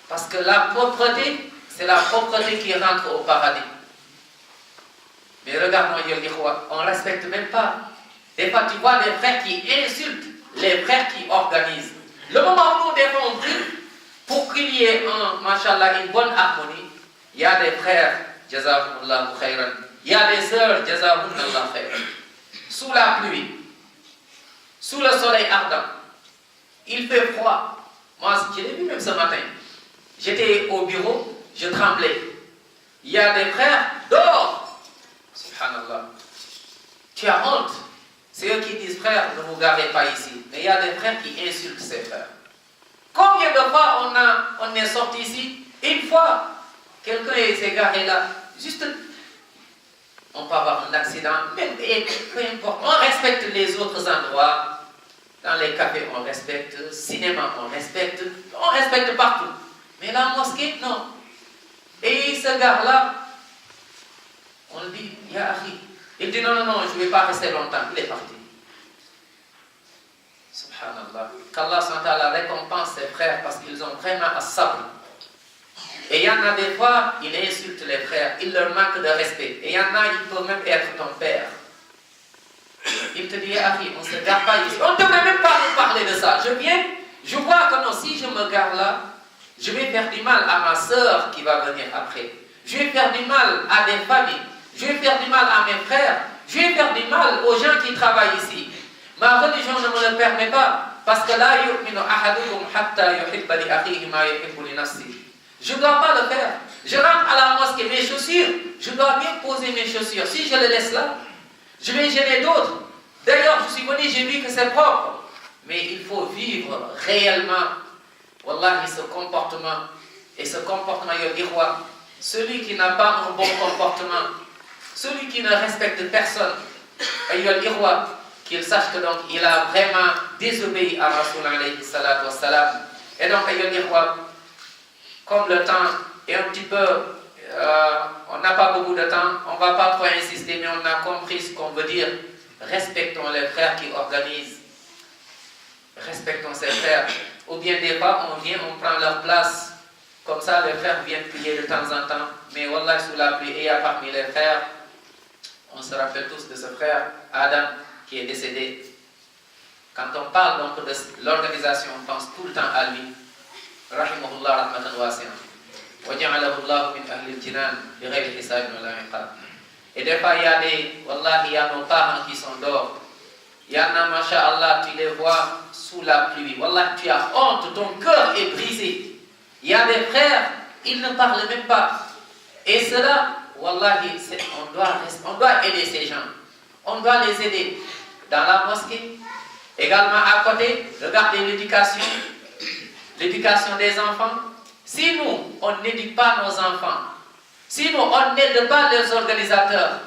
Parce que la propreté, c'est la propreté qui rentre au paradis. Mais regarde-moi, on ne respecte même pas. Des fois, tu vois les frères qui insultent, les frères qui organisent. Le moment où nous devons prier, pour qu'il y ait machallah, une bonne harmonie, il y a des frères, jazakumullahu khayran, il y a des sœurs, jazakumullahu khayran. Sous la pluie, sous le soleil ardent, il fait froid. Moi, je l'ai vu même ce matin. J'étais au bureau, je tremblais. Il y a des frères dehors. Subhanallah. Tu as honte. C'est eux qui disent, frère, ne vous garez pas ici. Mais il y a des frères qui insultent ces frères. Combien de fois on est sorti ici? Une fois, quelqu'un s'est garé là. Juste, on peut avoir un accident, même, peu importe. On respecte les autres endroits. Dans les cafés, on respecte. Cinéma, on respecte partout. Mais la mosquée, non. Et ce gars-là, on lui dit, Ya Akhi. Il dit, non, je ne vais pas rester longtemps. Il est parti. Subhanallah. Qu'Allah SWT récompense ses frères parce qu'ils ont vraiment un sabr. Et il y en a des fois, il insulte les frères, il leur manque de respect. Et il y en a, il peut même être ton père. Il te dit, Ya Akhi, on ne se gare pas ici. On ne devrait même pas nous parler de ça. Je vois que non, si je me gare là, je vais faire du mal à ma sœur qui va venir après. Je vais faire du mal à des familles. Je vais faire du mal à mes frères. Je vais faire du mal aux gens qui travaillent ici. Ma religion ne me le permet pas. Parce que là, je ne dois pas le faire. Je rentre à la mosquée, mes chaussures, je dois bien poser mes chaussures. Si je les laisse là, je vais gêner d'autres. D'ailleurs, je suis venu, j'ai vu que c'est propre. Mais il faut vivre réellement. Wallahi, ce comportement. Et ce comportement, celui qui n'a pas un bon comportement, celui qui ne respecte personne, qu'il sache que donc il a vraiment désobéi à Rasul alayhi salatu wassalam. Et donc, comme le temps est un petit peu, on n'a pas beaucoup de temps, on ne va pas trop insister, mais on a compris ce qu'on veut dire. Respectons les frères qui organisent. Respectons ces frères. Ou bien des fois, on vient, on prend leur place. Comme ça, les frères viennent prier de temps en temps. Mais wallah, sous la pluie, et il y a parmi les frères, on se rappelle tous de ce frère, Adam, qui est décédé. Quand on parle donc de l'organisation, on pense tout le temps à lui. Rahimahullah rahmatan wasi'an. Wa ja'alahu Allah min ahli al-jinan bi ghayri hisab wa la iqab. Et des fois, il y a nos parents qui sont dehors. Il y en a, masha'Allah, tu les vois sous la pluie. Wallah, tu as honte, ton cœur est brisé. Il y a des frères, ils ne parlent même pas. Et cela, wallahi, on doit aider ces gens. On doit les aider. Dans la mosquée, également à côté, regardez l'éducation des enfants. Si nous, on n'éduque pas nos enfants, si nous, on n'aide pas les organisateurs,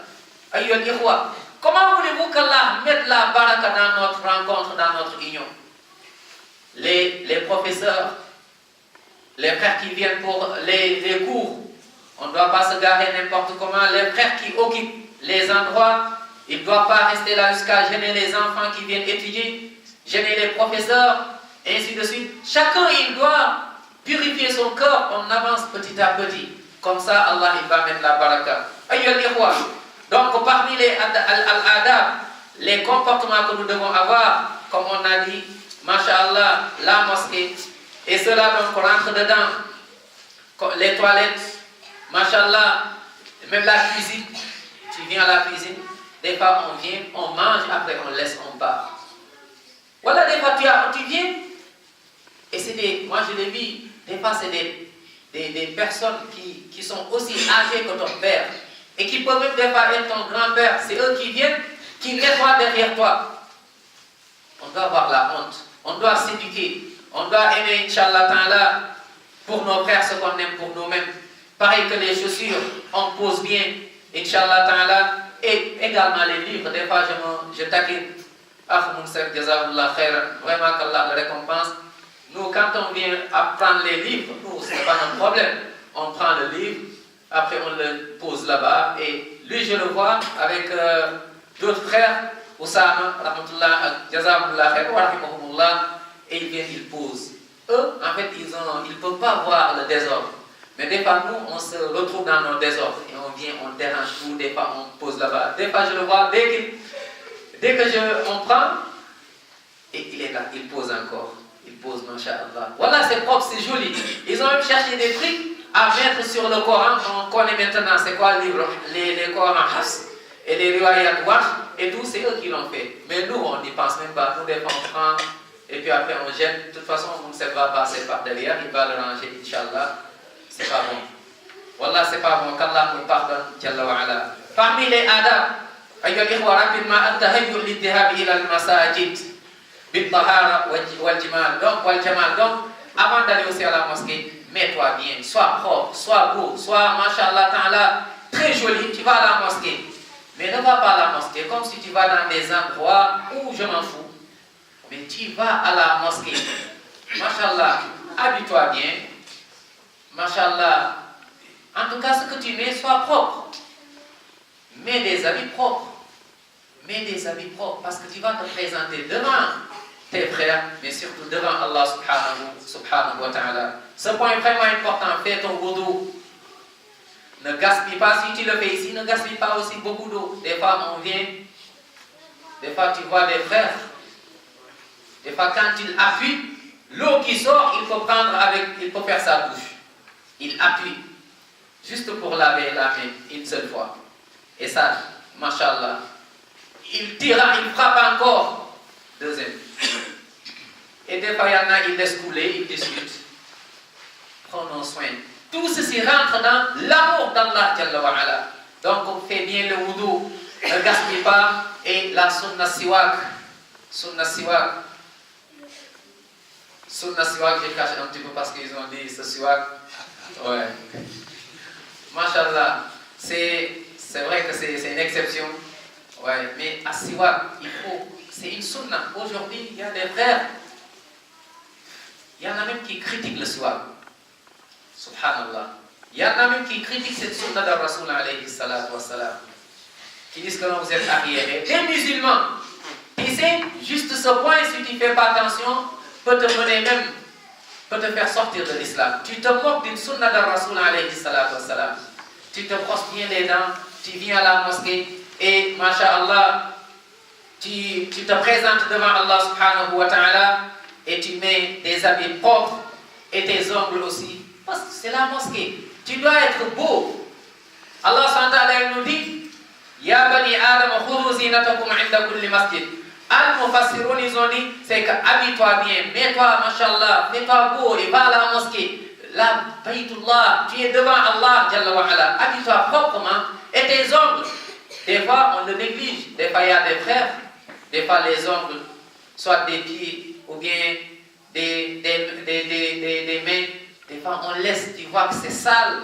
comment voulez-vous qu'Allah mette la baraka dans notre rencontre, dans notre union? Les professeurs, les frères qui viennent pour les cours, On ne doit pas se garer n'importe comment. Les frères qui occupent les endroits, ils ne doivent pas rester là jusqu'à gêner les enfants qui viennent étudier, gêner les professeurs, et ainsi de suite. Chacun, il doit purifier son corps. On avance petit à petit. Comme ça, Allah, il va mettre la baraka. Donc, parmi les adab, les comportements que nous devons avoir, comme on a dit, Masha'Allah, la mosquée, et cela, donc, on rentre dedans, les toilettes, Masha'Allah, même la cuisine, tu viens à la cuisine, des fois on vient, on mange, après on laisse, on part. Voilà, des fois tu viens, et c'est des, moi je l'ai vu, des fois c'est des personnes qui sont aussi âgées que ton père, et qui peuvent même des fois être ton grand-père, c'est eux qui viennent, qui nettoient derrière toi. On doit avoir la honte, on doit s'éduquer, on doit aimer, Inch'Allah Ta'ala, pour nos frères ce qu'on aime pour nous-mêmes. Pareil que les chaussures, on pose bien, Inch'Allah Ta'ala, et également les livres. Des fois, je taquine, vraiment qu'Allah le récompense. Nous, quand on vient apprendre les livres, nous, ce n'est pas notre problème. On prend le livre, après on le pose là-bas, et lui, je le vois avec d'autres frères, Oussama, et ils viennent, ils posent. Eux, en fait, ils ne peuvent pas voir le désordre. Mais des fois, nous, on se retrouve dans nos désordres et on vient, on dérange tout, des fois, on pose là-bas. Des fois, je le vois, dès que on prend, et il est là, il pose encore. Il pose, masha'Allah. Voilà, c'est propre, c'est joli. Ils ont même cherché des trucs à mettre sur le Coran. On connaît maintenant, c'est quoi le livre, les Corans Hafs et les Riwayat Warsh, et tout, c'est eux qui l'ont fait. Mais nous, on n'y pense même pas. Nous, des fois, on prend, et puis après, on gêne. De toute façon, on ne sait pas passer par derrière, il va le ranger, Inch'Allah. C'est pas bon. Wallah, c'est pas bon. Qu'Allah nous pardonne, Jalla wa ala. Parmi les adab, ayyuhal ikhwa, rapidement, at-tahayyu l'idhhab ila al-masajid bil-tahara wal-jamal. Donc, avant d'aller aussi à la mosquée, mets-toi bien, sois propre, sois beau, sois, mashallah ta'ala, très joli. Tu vas à la mosquée. Mais ne va pas à la mosquée comme si tu vas dans des endroits où je m'en fous. Mais tu vas à la mosquée. Mashallah, habille-toi bien. Mashallah, en tout cas, ce que tu mets, sois propre. Mets des habits propres. Mets des habits propres parce que tu vas te présenter devant tes frères, mais surtout devant Allah subhanahu wa ta'ala. Ce point est vraiment important. Fais ton wudu. Ne gaspille pas, si tu le fais ici, ne gaspille pas aussi beaucoup d'eau. Des fois, on vient, des fois, tu vois des frères. Des fois, quand il appuie, l'eau qui sort, il faut faire sa bouche. Il appuie, juste pour laver la main, une seule fois. Et ça, mashallah, il tire, il frappe encore. Deuxième. Et des fois, il y en a, il laisse couler, il discute. Prenons soin. Tout ceci rentre dans l'amour d'Allah, Jalla wa ala. Donc, on fait bien le wudu, ne gaspille pas. Et la sunna siwak. Sunna siwak. Sunna siwak, j'ai caché un petit peu parce qu'ils ont dit ce siwak. Ouais. Mashallah, c'est vrai que c'est une exception. Ouais, mais à siwak, c'est une sunna. Aujourd'hui, il y a des frères, il y en a même qui critiquent le siwak. Subhanallah. Il y en a même qui critiquent cette sunna de Rasul alayhi salatu wassalam. Qui disent que vous êtes arriérés. Des musulmans. Et c'est juste ce point, si tu ne fais pas attention, peut te mener même, peut te faire sortir de l'islam. Tu te moques d'une sunna de Rasul alayhi salatu wassalam. Tu te brosses bien les dents, tu viens à la mosquée et, masha'Allah, tu te présentes devant Allah subhanahu wa ta'ala et tu mets des habits propres et tes ongles aussi. Parce que c'est la mosquée. Tu dois être beau. Allah subhanahu wa ta'ala nous dit Ya bani Adam khudhu zinatakum 'inda kulli masjid. Al-Mufassirun, ils ont dit, c'est que habille-toi bien, mets-toi, mashallah, mets-toi beau et va à la mosquée. Là, Baytullah, tu es devant Allah, Jalla wa ala. Habille-toi proprement et tes ongles. Des fois, on le néglige. Des fois, il y a des frères. Des fois, les ongles, soit des pieds ou bien des mains. Des fois, on laisse, tu vois que c'est sale.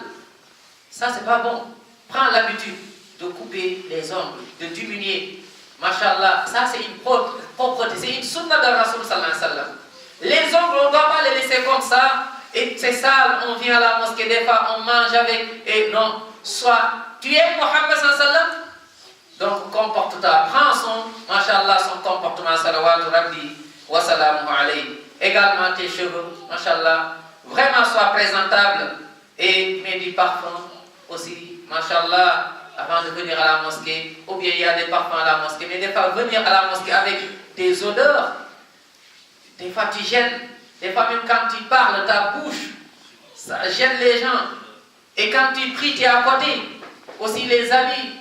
Ça, c'est pas bon. Prends l'habitude de couper les ongles, de diminuer. Mashallah, ça c'est une propreté, c'est une sunna de Rasul sallallahu alayhi wa sallam. Les ongles, on ne doit pas les laisser comme ça et c'est sale, on vient à la mosquée, des fois on mange avec, et non, soit tu es Mohammed sallallahu alayhi wa sallam, donc comporte-toi, prends mashallah, son comportement, salawatu rabbi wa salamu alayhi. Également tes cheveux, mashallah, vraiment sois présentable et mets du parfum aussi, mashallah, avant de venir à la mosquée, ou bien il y a des parfums à la mosquée, mais des fois venir à la mosquée avec des odeurs, des fois tu gênes, des fois même quand tu parles, ta bouche, ça gêne les gens, et quand tu pries, tu es à côté, aussi les habits,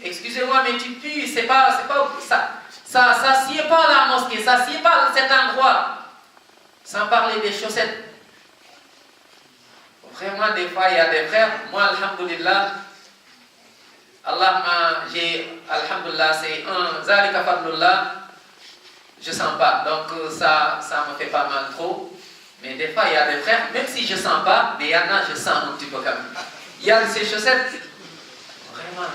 excusez-moi, mais tu pues, c'est pas ça sied pas à la mosquée, ça sied pas à cet endroit, sans parler des chaussettes. Vraiment, des fois, il y a des frères, moi, alhamdulillah, alhamdulillah, c'est un zalika fadlullah, je sens pas, donc ça me fait pas mal trop, mais des fois, il y a des frères, même si je sens pas, mais il y en a, je sens un petit peu quand même. Il y a ces chaussettes, vraiment,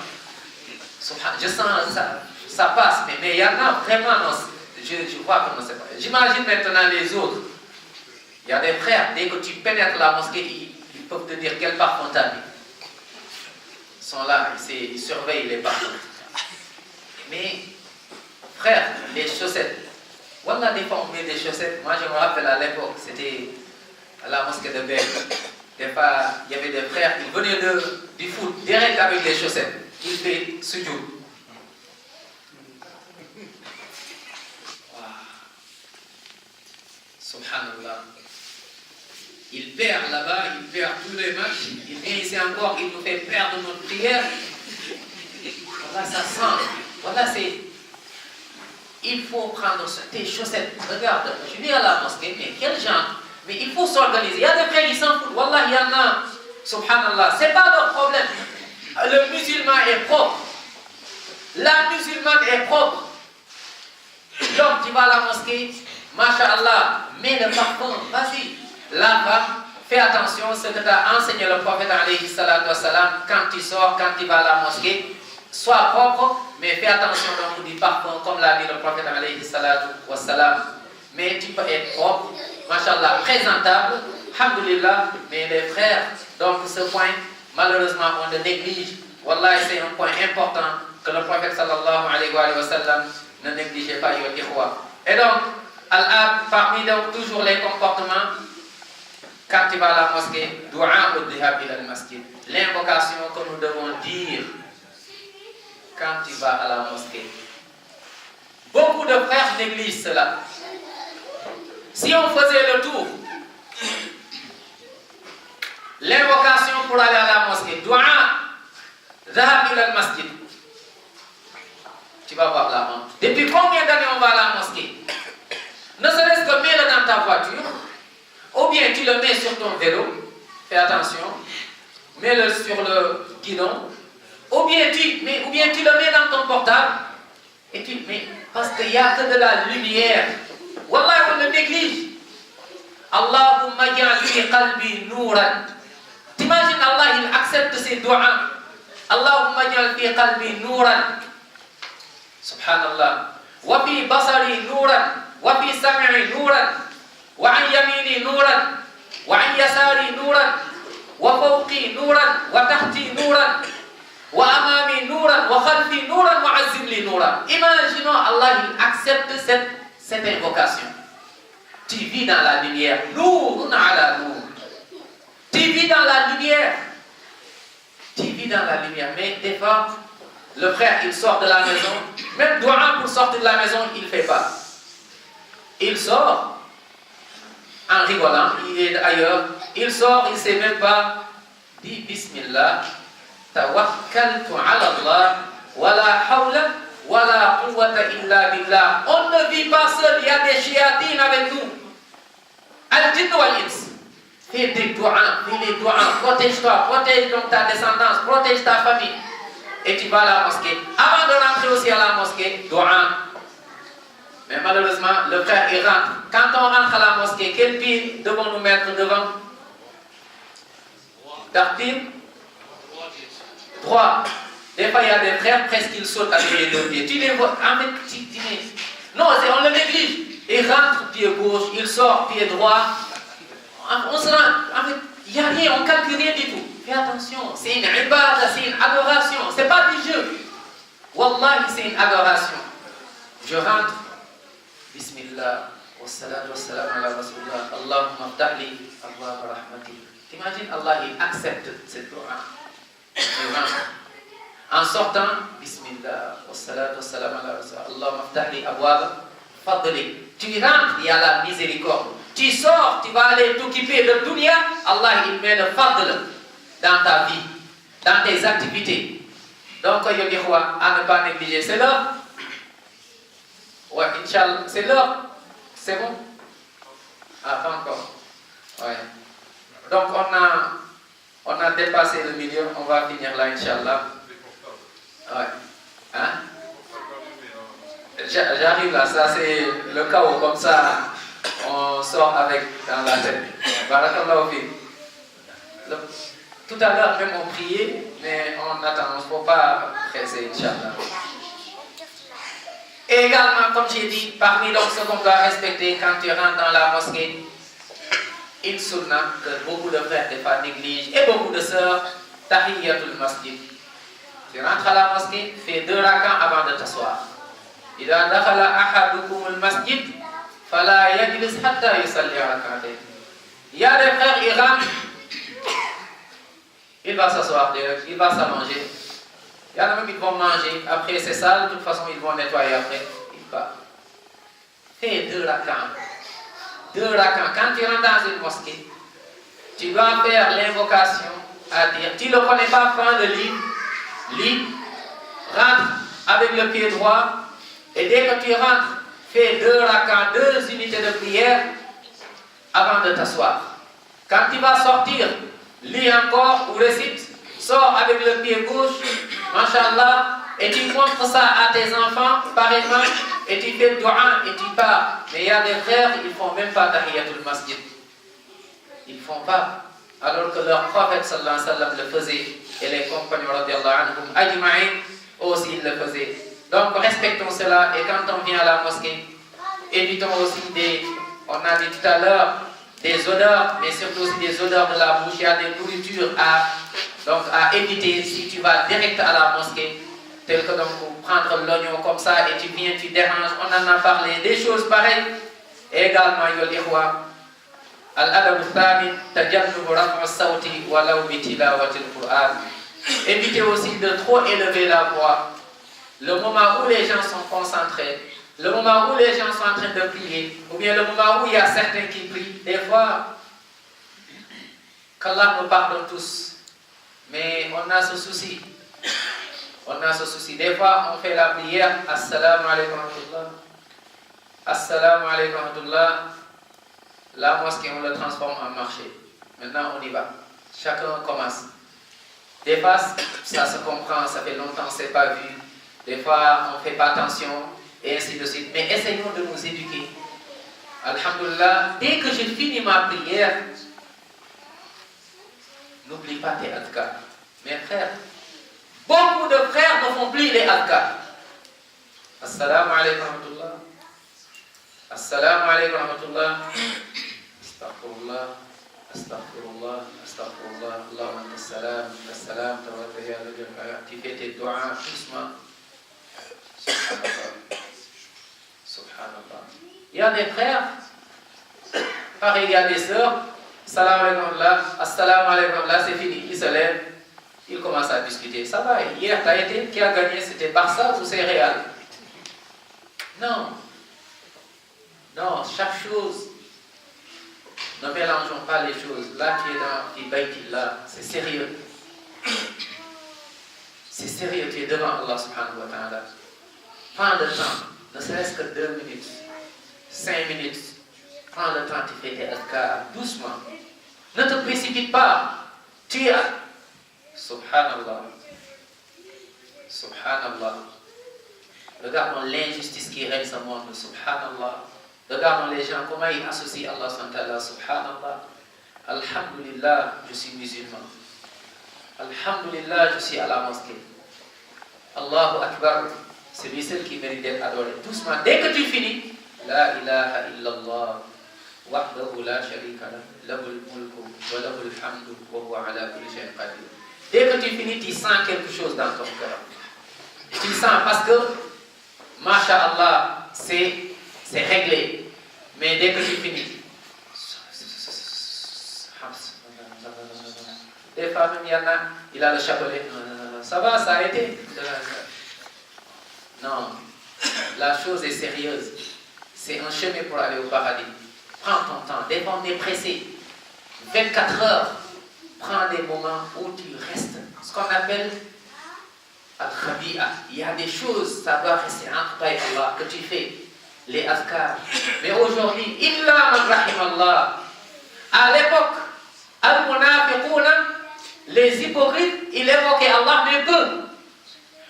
je sens ça passe, mais il y en a vraiment, non, je vois que non, c'est pas. J'imagine maintenant les autres. Il y a des frères, dès que tu pénètres la mosquée, ils peuvent te dire quel parfum t'as mis. Ils sont là, ils surveillent les parfums. Mais, frère, les chaussettes. Voilà, des fois on met des chaussettes. Moi, je me rappelle à l'époque, c'était à la mosquée de Bègue. Des fois, il y avait des frères, ils venaient du foot, direct avec des chaussettes. Ils faisaient sujoud. Subhanallah. Il perd là-bas, il perd tous les matchs, il vient ici encore, il nous fait perdre notre prière. Voilà, ça sent. Voilà, c'est. Il faut prendre tes chaussettes. Regarde, je viens à la mosquée, mais quel genre? Mais il faut s'organiser. Il y a des frères qui s'en foutent. Wallah, il y en a. Subhanallah. C'est pas leur problème. Le musulman est propre. La musulmane est propre. Donc, tu vas à la mosquée. Masha'Allah, mets le parfum, vas-y. La femme, fais attention, ce que t'a enseigné le prophète alayhi salatu wassalam, quand tu sors, quand tu vas à la mosquée, sois propre, mais fais attention donc du parfum, comme l'a dit le prophète alayhi salatu wassalam. Mais tu peux être propre, Masha'Allah, présentable, alhamdulillah, mais les frères, donc ce point, malheureusement, on le néglige. Wallah, c'est un point important que le prophète sallallahu alayhi wa sallam ne négligeait pas, et donc, parmi donc toujours les comportements, quand tu vas à la mosquée, du'a ud-dhihab ila al-masjid, l'invocation que nous devons dire quand tu vas à la mosquée. Beaucoup de frères négligent cela. Si on faisait le tour, l'invocation pour aller à la mosquée, du'a dhahab ila al-masjid, tu vas voir la honte. Depuis combien d'années on va à la mosquée? Ne serait-ce que mets-le dans ta voiture, ou bien tu le mets sur ton vélo, fais attention, mets-le sur le guidon, ou bien tu le mets dans ton portable, et tu mets, parce qu'il n'y a que de la lumière. Wallah, on le néglige. Allahumma ja'al qalbi nuran. T'imagines Allah, il accepte ces doigts. Allahumma ja'al qalbi nuran. Subhanallah. Wa fi basari nuran. وفي سمعي نورا وعن يميني نورا وعن يساري نورا وفوقي نورا وتحتي نورا وأمامي نورا وخلفي نورا وعزم لي نورا. Imaginons Allah il accepte cette invocation. Tu vis dans la lumière. Nourun ala nour. Tu vis dans la lumière. Tu vis dans la lumière. Mais des fois, le frère il sort de la maison, même doigt pour sortir de la maison, il ne fait pas. Il sort en rigolant, il est ailleurs, il sort, il ne sait même pas, dit Bismillah, tawakkaltu ala Allah, wala hawla, wala quwwata illa billah. On ne vit pas seul, il y a des chiatines avec nous. Al-jinn wal-ins. Fais des doigts, protège-toi, protège donc ta descendance, protège ta famille. Et tu vas à la mosquée. Avant de rentrer aussi à la mosquée, doigt. Mais malheureusement, le frère il rentre. Quand on rentre à la mosquée, quel pied devons nous mettre devant? Tartib? Droit. Des fois, il y a des frères, presque ils sautent avec les deux pieds. Tu les vois, en fait, non, on le néglige. Il rentre pied gauche, il sort pied droit. on se rend, en fait, il n'y a rien, on ne calcule rien du tout. Fais attention, c'est une ibada, c'est une adoration, c'est pas du jeu. Wallahi, c'est une adoration. Je rentre, Bismillah, wassalatu wassalamu ala rasulullah, Allahumma ftahli abwaab rahmatik. T'imagines, Allah, il accepte cette dua. Je rentre. En sortant, Bismillah, wassalatu wassalamu ala rasulullah, Allahumma ftahli abwaab fadlik. Tu rentres, il y a la miséricorde. Tu sors, tu vas aller t'occuper de dunya, Allah, il met le fadl dans ta vie, dans tes activités. Donc, il y a à ne pas négliger. C'est l'heure? Ouais, Inch'Allah, c'est l'heure? C'est bon? Ah, pas encore. Ouais. Donc, on a dépassé le milieu, on va finir là, Inch'Allah. Ouais. Hein? J'arrive là, ça c'est le chaos, comme ça, on sort avec dans la tête. Barakallahu fi. Tout à l'heure, même on priait, mais on attend, on ne faut pas presser, Inch'Allah. Et également, comme j'ai dit, parmi donc ce qu'on doit respecter quand tu rentres dans la mosquée, une sunna que beaucoup de frères des fois négligent et beaucoup de sœurs, tahiyyatul masjid. Tu rentres à la mosquée, fais 2 rak'ats avant de t'asseoir. إذا دخل أحدكم المسجد فلا يجلس حتى يصلي ركعتين. Il y a des frères, ils rentrent, il va s'asseoir, il va s'allonger. Il y en a même qui vont manger, après c'est sale, de toute façon ils vont nettoyer après. Il part. Fais 2 rak'ats. 2 rak'ats. Quand tu rentres dans une mosquée, tu dois faire l'invocation à dire. Tu ne le connais pas, prends le livre, lis, rentre avec le pied droit, et dès que tu rentres, fais 2 rak'ats, 2 unités de prière avant de t'asseoir. Quand tu vas sortir, lis encore ou récite, sors avec le pied gauche, Masha'Allah, et tu montres ça à tes enfants, pareillement, et tu fais dua et tu pars. Mais il y a des frères, ils ne font même pas tahiyatul masjid. Ils ne font pas. Alors que leur prophète sallallahu alayhi wa sallam le faisait, et les compagnons radiyallahu anhum ajma'in aussi le faisaient. Donc respectons cela, et quand on vient à la mosquée, évitons aussi on a dit tout à l'heure, des odeurs, mais surtout aussi des odeurs de la bouche. Il y a des nourritures à éviter si tu vas direct à la mosquée, tel que donc prendre l'oignon comme ça et tu viens, tu déranges. On en a parlé, des choses pareilles. Et également, al-adab al-thamin, tajannub raf'a as-sawti walau bi tilawatil Qur'an. Évitez aussi de trop élever la voix. Le moment où les gens sont concentrés, le moment où les gens sont en train de prier, ou bien le moment où il y a certains qui prient, des fois, qu'Allah nous pardonne tous, mais on a ce souci. On a ce souci. Des fois, on fait la prière, Assalamu alaikum wa rahmatullah. Assalamu alaikum wa rahmatullah. La mosquée, on le transforme en marché. Maintenant, on y va. Chacun commence. Des fois, ça se comprend, ça fait longtemps, on ne s'est pas vu. Des fois, on ne fait pas attention, et ainsi de suite. Mais essayons de nous éduquer. Alhamdulillah, dès que j'ai fini ma prière, n'oublie pas tes adhkar. Mes frères, beaucoup de frères ne font plus les adhkar. Assalamu alaikum wa rahmatullah. Assalamu alaikum wa rahmatullah. Astaghfirullah. Astaghfirullah. Astaghfirullah. Allahumma anta salam. Assalam. Tawaffihi ala jami'a. Tu fais tes doigts doucement. Subhanallah. Subhanallah. Il y a des frères, pareil, il y a des sœurs. Salam alaikum là, assalamu alaikum là, c'est fini. Ils se lèvent, ils commencent à discuter. Ça va, hier t'as été, qui a gagné, c'était Barça ou c'est Real? Non. Non, chaque chose. Ne mélangeons pas les choses. Là, tu es dans Fi Baytillah, c'est sérieux. C'est sérieux, tu es devant Allah subhanahu wa ta'ala. Prends le temps, ne serait-ce que 2 minutes, 5 minutes. Prends le temps, tu fais tes adhkar doucement. Ne te précipite pas. Tu es. Subhanallah. Subhanallah. Regardons l'injustice qui règne ce monde. Subhanallah. Regardons les gens, comment ils associent Allah subhanahu wa ta'ala. Subhanallah. Alhamdulillah, je suis musulman. Alhamdulillah, je suis à la mosquée. Allahu Akbar. C'est lui seul qui mérite d'être adoré. Doucement. Dès que tu finis, La ilaha illallah. wahdahu la sharika lahu, lahul mulku wa lahul hamdu wa huwa ala kulli shay'in qadir. Dès que tu finis, tu sens quelque chose dans ton cœur. Tu sens parce que, masha'Allah, c'est réglé. Mais dès que tu finis, des fois même il a le chapelet. Ça va, ça a été. Non, la chose est sérieuse. C'est un chemin pour aller au paradis. Prends ton temps. Dès qu'on est pressé, 24 heures, prends des moments où tu restes. Ce qu'on appelle al-khabi'a. Il y a des choses, ça doit rester entre toi et Allah, que tu fais. Les azkars. Mais aujourd'hui, illa man rahimallah. À l'époque, al-munafiquna, les hypocrites, ils évoquaient Allah mais peu.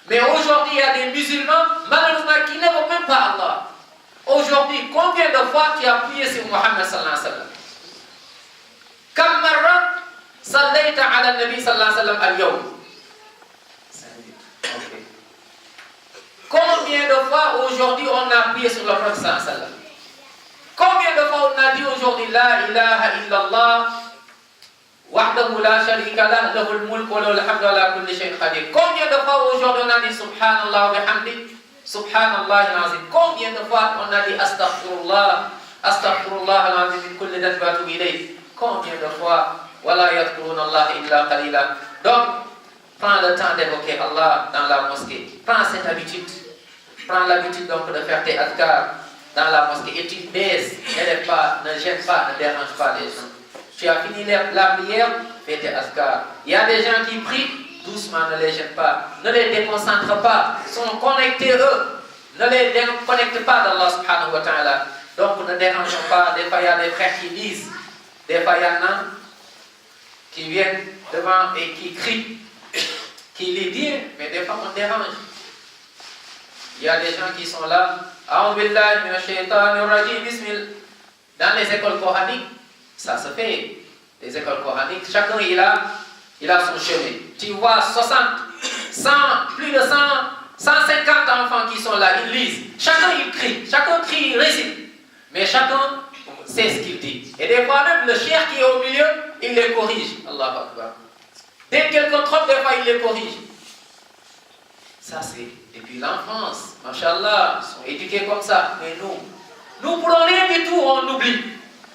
Mais aujourd'hui, il y a des musulmans, malheureusement, qui n'évoquent même pas Allah. Aujourd'hui, combien de fois tu as prié sur Muhammad sallallahu alayhi wa sallam? Kam marra sallayta ala nabi sallallahu alayhi wa sallam al-yawm? Okay. Combien de fois aujourd'hui on a prié sur le prophète sallallahu alayhi wa sallam? Combien de fois on a dit aujourd'hui la ilaha illallah wahdahu la sharika lah, lahul mulku wa lahul hamdu ala kulli shay'in qadir? Combien de fois aujourd'hui on a dit subhanallah wa bihamdi? Subhanallah al-azim. Combien de fois on a dit astaghfirullah, astaghfirullah al-azim min kulli dhanbin wa atubu ilayh? Combien de fois wala yadhkuruna Allah illa qalila? Donc, prends le temps d'évoquer Allah dans la mosquée. Prends cette habitude. Prends l'habitude donc de faire tes adhkars dans la mosquée et tu baisses, n'élève pas, ne gêne pas, ne dérange pas les gens. Tu as fini la prière, fais tes adhkars. Il y a des gens qui prient doucement, ne les gêne pas, ne les déconcentre pas, sont connectés eux, ne les déconnecte pas d'Allah subhanahu wa ta'ala. Donc ne dérangeons pas. Des fois il y a des frères qui disent, des fois il y en a qui viennent devant et qui crient, qui les disent, mais des fois on dérange. Il y a des gens qui sont là, dans les écoles coraniques, ça se fait, les écoles coraniques, chacun il a son chemin. Tu vois 60, 100, plus de 100, 150 enfants qui sont là, ils lisent. Chacun il crie, il récite. Mais chacun sait ce qu'il dit. Et des fois même le cheikh qui est au milieu, il les corrige. Allahu Akbar. Dès que quelqu'un trompe, des fois il les corrige. Ça c'est depuis l'enfance. Masha'Allah, ils sont éduqués comme ça. Mais nous pour rien du tout, on oublie.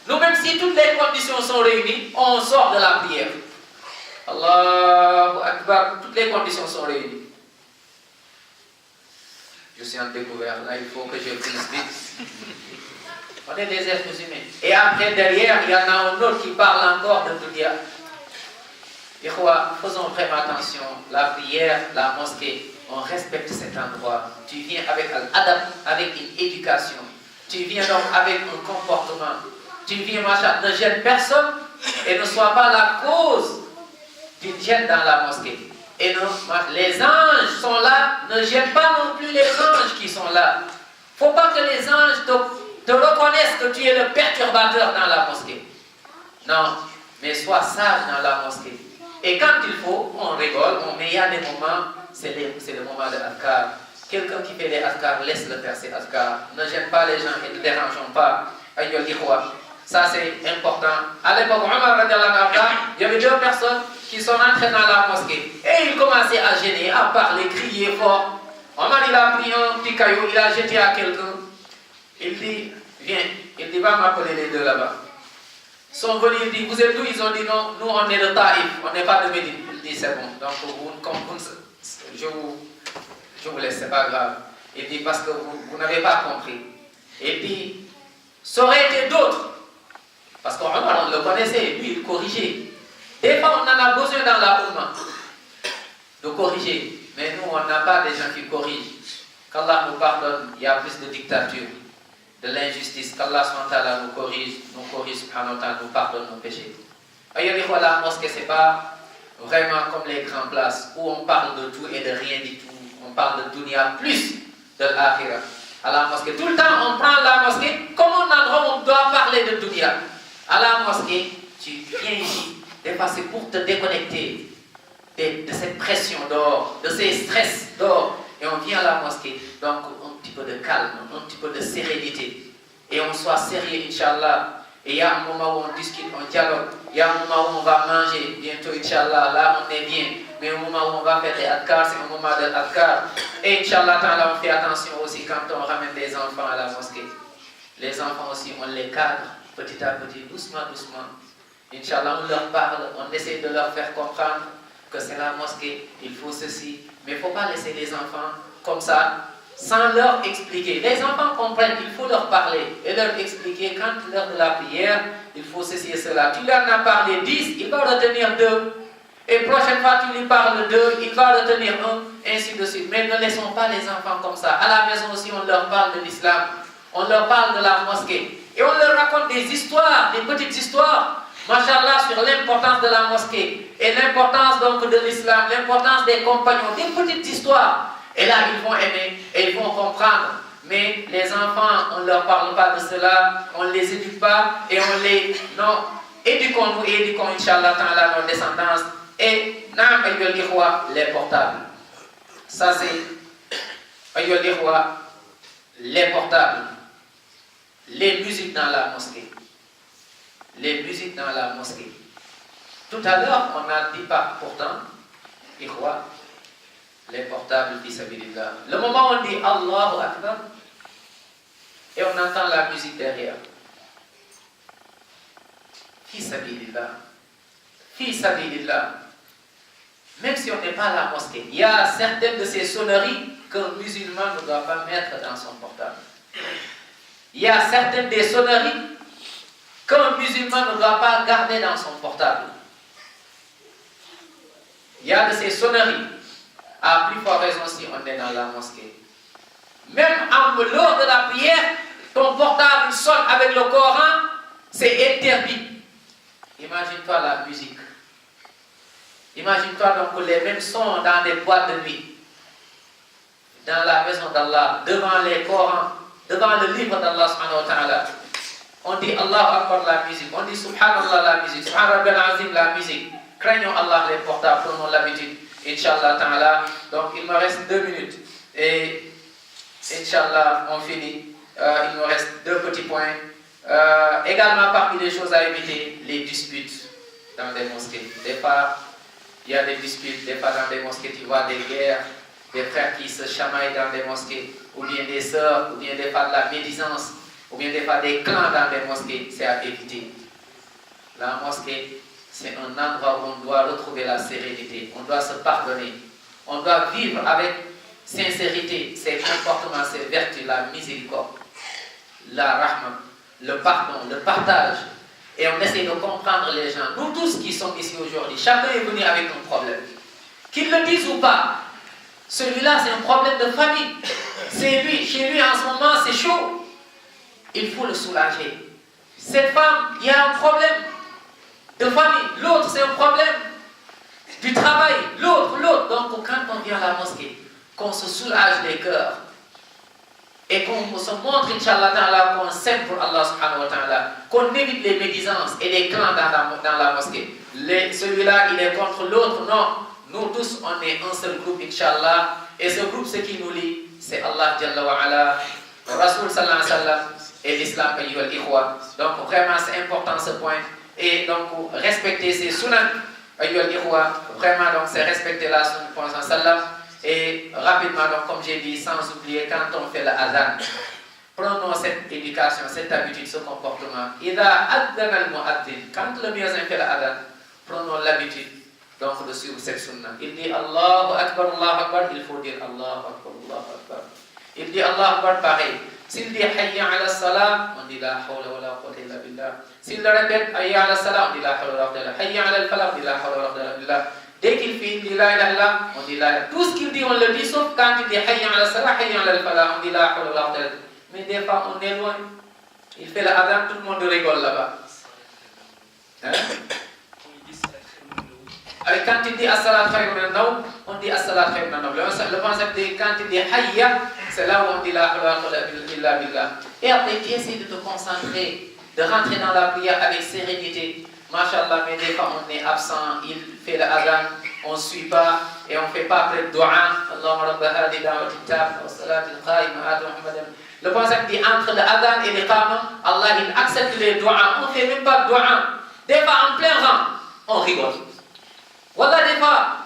Nous, même si toutes les conditions sont réunies, on sort de la prière. Allahu Akbar, toutes les conditions sont réunies. Je suis en découvert, là il faut que je glisse vite. On est des êtres humains. Et après, derrière, il y en a un autre qui parle encore de dunya. Faisons vraiment attention. La prière, la mosquée, on respecte cet endroit. Tu viens avec l'adab, avec une éducation. Tu viens donc avec un comportement. Tu viens, machin, ne gêne personne et ne sois pas la cause d'une gêne dans la mosquée. Et non, les anges sont là, ne gêne pas non plus les anges qui sont là. Il ne faut pas que les anges te reconnaissent que tu es le perturbateur dans la mosquée. Non, mais sois sage dans la mosquée. Et quand il faut, on rigole, mais il y a des moments, c'est le moment de l'adhkar. Quelqu'un qui fait les adhkar, laisse-le faire ses adhkar. Ne gêne pas les gens et ne dérangeons pas. Ayyul ikhwa. Ça c'est important. À l'époque, Omar, il y avait deux personnes qui sont entrées dans la mosquée. Et ils commençaient à gêner, à parler, crier fort. Omar, il a pris un petit caillou, il a jeté à quelqu'un. Il dit, viens. Il dit, va m'appeler les deux là-bas. Ils sont venus, il dit, vous êtes d'où? Ils ont dit, non, nous on est de Taïf, on n'est pas de Médine. Il dit, c'est bon. Donc, je vous laisse, c'est pas grave. Il dit, parce que vous n'avez pas compris. Il dit, ça aurait été d'autres. Parce qu'Omar, on le connaissait, lui, il corrigeait. Des fois, on en a besoin dans la Oumma de corriger. Mais nous, on n'a pas des gens qui corrigent. Qu'Allah nous pardonne, il y a plus de dictature, de l'injustice. Qu'Allah nous corrige, subhanahu wa ta'ala, nous pardonne nos péchés. Ailleurs, la mosquée, ce n'est pas vraiment comme les grandes places où on parle de tout et de rien du tout. On parle de dunya plus de l'akhirah. À la mosquée, tout le temps, on prend la mosquée comme un endroit où on doit parler de dunya. À la mosquée, tu viens ici, des fois c'est pour te déconnecter de cette pression dehors, de ces stress dehors. Et on vient à la mosquée, donc un petit peu de calme, un petit peu de sérénité. Et on soit sérieux, Inch'Allah. Et il y a un moment où on discute, on dialogue. Il y a un moment où on va manger. Bientôt, Inch'Allah, là, on est bien. Mais au moment où on va faire des adkar, c'est un moment de adkar. Et Inch'Allah, on fait attention aussi quand on ramène des enfants à la mosquée. Les enfants aussi, on les cadre petit à petit, doucement, doucement. Inch'Allah, on leur parle, on essaie de leur faire comprendre que c'est la mosquée, il faut ceci. Mais il ne faut pas laisser les enfants comme ça, sans leur expliquer. Les enfants comprennent, il faut leur parler et leur expliquer quand l'heure de la prière, il faut ceci et cela. Tu leur en as parlé 10, il va retenir 2. Et prochaine fois, tu lui parles 2, il va retenir 1, ainsi de suite. Mais ne laissons pas les enfants comme ça. À la maison aussi, on leur parle de l'islam, on leur parle de la mosquée. Et on leur raconte des histoires, des petites histoires. Masha'Allah, sur l'importance de la mosquée et l'importance donc de l'islam, l'importance des compagnons, des petites histoires. Et là, ils vont aimer et ils vont comprendre. Mais les enfants, on ne leur parle pas de cela, on ne les éduque pas et on les... Non, éduquons-nous et éduquons, Inch'Allah, ta'ala, nos descendances. Et, naam, ayyul ikhwa, les portables. Ça, c'est, ayyul ikhwa, les portables. Les musiques dans la mosquée. Les musiques dans la mosquée. Tout à l'heure, on n'a dit pas, pourtant, ikhwa, les portables fi sabilillah. Le moment où on dit Allahu Akbar, et on entend la musique derrière. Fi sabilillah. Fi sabilillah. Même si on n'est pas à la mosquée, il y a certaines de ces sonneries qu'un musulman ne doit pas mettre dans son portable. Il y a certaines des sonneries qu'un musulman ne doit pas garder dans son portable. Il y a de ces sonneries. À plus forte raison si on est dans la mosquée. Même lors de la prière, ton portable sonne avec le Coran, c'est interdit. Imagine-toi la musique. Imagine-toi donc les mêmes sons dans des boîtes de nuit. Dans la maison d'Allah, devant les Corans, devant le livre d'Allah subhanahu wa ta'ala. On dit Allah Akbar la musique, on dit Subhanallah la musique, Subhan Rabbil Azim la musique. Craignons Allah les portables, prenons l'habitude. Inch'Allah ta'ala. Donc il me reste 2 minutes. Et Inch'Allah, on finit. Il me reste 2 petits points. Également, parmi les choses à éviter, les disputes dans des mosquées. Des fois, il y a des disputes. Des fois, dans des mosquées, tu vois des guerres, des frères qui se chamaillent dans des mosquées, ou bien des sœurs, ou bien des fois de la médisance, ou bien des fois des clans dans des mosquées. C'est à éviter. La mosquée, c'est un endroit où on doit retrouver la sérénité, on doit se pardonner, on doit vivre avec sincérité ses comportements, ses vertus, la miséricorde, la rahma, le pardon, le partage. Et on essaie de comprendre les gens. Nous tous qui sommes ici aujourd'hui, chacun est venu avec un problème. Qu'ils le disent ou pas, celui-là c'est un problème de famille. C'est lui, chez lui en ce moment c'est chaud. Il faut le soulager. Cette femme, il y a un problème de famille, l'autre c'est un problème du travail, l'autre. Donc quand on vient à la mosquée, qu'on se soulage les cœurs et qu'on se montre, Inch'Allah ta'ala, qu'on s'aime pour Allah subhanahu wa ta'ala, qu'on évite les médisances et les clans dans la mosquée. Celui-là il est contre l'autre, non. Nous tous on est un seul groupe, Inch'Allah, et ce groupe ce qui nous lie, c'est Allah Jalla wa Ala, Rasul sallallahu alayhi wa sallam et l'islam ayyuhal ikhwa. Donc vraiment c'est important ce point. Et donc respecter ces sunnah, vraiment donc c'est respecter la sunna du prophète sallam. Et rapidement donc comme j'ai dit, sans oublier quand on fait l'adhan, prenons cette éducation, cette habitude, ce comportement. Quand le muezzin fait l'adhan, prenons l'habitude donc de suivre cette sunna. Il dit Allahu Akbar, il faut dire Allahu Akbar, Allahu Akbar. Il dit Allahu Akbar pareil. S'il dit Hayya ala salam, on dit la hawla wa la quwwata illa billah. S'il le répète Hayya ala salam, on dit la hawla wa la quwwata illa billah. Hayya ala al-falah, on dit la hawla wa la quwwata illa billah. Dès qu'il fait, il dit la ilaha illallah, on dit la ilaha. Tout ce qu'il dit, on le dit, sauf quand il dit Hayya ala salam, Hayya ala al-falah, on dit la hawla wa la quwwata illa billah. Mais des fois, on est loin. Il fait la adhan, tout le monde rigole là-bas. Hein? Quand il dit as-salat khayrun min an-nawm, on dit as-salat khayrun min an-nawm. Le concept de quand il dit hayya, c'est là où on dit la hawla wa la quwwata illa billah. Et après, tu essaies de te concentrer, de rentrer dans la prière avec sérénité. Masha'Allah, mais des fois on est absent, il fait la adhan, on ne suit pas et on ne fait pas après le dua. Allahumma rabba hadi da'wati tammati was salati al-qa'imati ati Muhammadan Le prophète dit entre le adhan et l'iqama, Allah il accepte les doigts. On ne fait même pas de doigts. Des fois en plein rang, on rigole. Voilà des fois,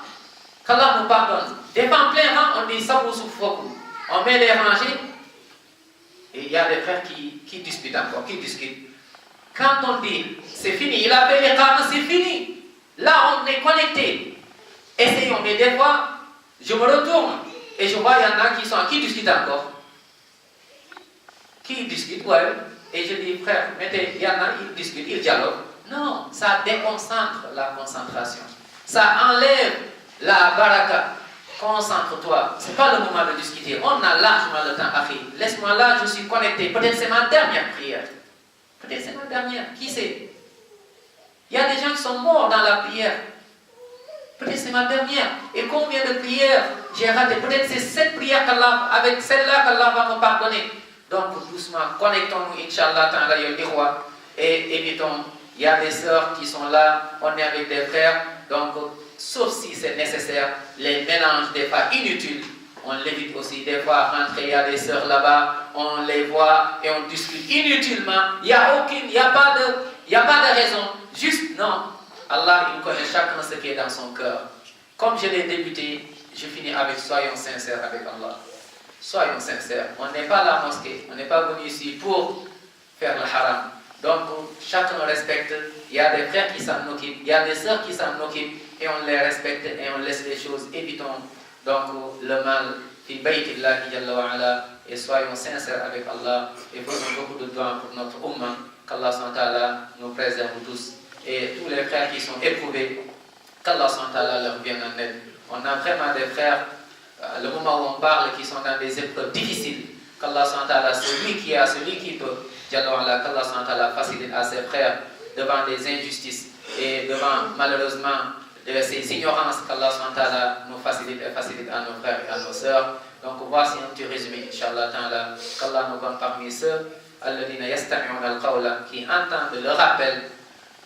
qu'Allah nous pardonne. Des fois en plein rang, on dit sabou soufoku. On met les rangées. Et il y a des frères qui discutent encore, qui discutent. Quand on dit c'est fini, il a fait l'iqama, c'est fini. Là on est connecté. Essayons, mais des fois, je me retourne et je vois il y en a qui discutent encore. Qui discutent, ouais. Et je dis, frère, mettez, il y en a, ils discutent, ils dialoguent. Non, ça déconcentre la concentration. Ça enlève la baraka. Concentre-toi. Ce n'est pas le moment de discuter. On a largement le temps. Laisse-moi là, je suis connecté. Peut-être c'est ma dernière prière. Peut-être c'est ma dernière. Qui sait? Il y a des gens qui sont morts dans la prière. Peut-être c'est ma dernière. Et combien de prières j'ai raté? Peut-être c'est cette prière qu'Allah, avec celle-là qu'Allah va me pardonner. Donc doucement, connectons-nous, Inch'Allah, et évitons. Il y a des sœurs qui sont là, on est avec des frères. Donc, sauf si c'est nécessaire, les mélanges des fois inutiles, on l'évite aussi. Des fois, rentrer, il y a des sœurs là-bas, on les voit et on discute inutilement. Il n'y a pas de raison. Juste, non. Allah, il connaît chacun ce qui est dans son cœur. Comme je l'ai débuté, je finis avec soyons sincères avec Allah. Soyons sincères. On n'est pas à la mosquée, on n'est pas venu ici pour faire le haram. Donc, chacun respecte. Il y a des frères qui s'en occupent, il y a des sœurs qui s'en occupent, et on les respecte et on laisse les choses. Évitons donc le mal. Et soyons sincères avec Allah et faisons beaucoup de doigts pour notre ummah. Qu'Allah nous préserve tous. Et tous les frères qui sont éprouvés, qu'Allah leur vienne en aide. On a vraiment des frères, le moment où on parle, qui sont dans des épreuves difficiles. Qu'Allah celui qui peut, qu'Allah facilite à ses frères devant des injustices et devant malheureusement de ces ignorances. Qu'Allah nous facilite et facilite à nos frères et à nos sœurs. Donc voici un petit résumé, Inch'Allah ta'ala. Qu'Allah nous donne parmi ceux qui entendent le rappel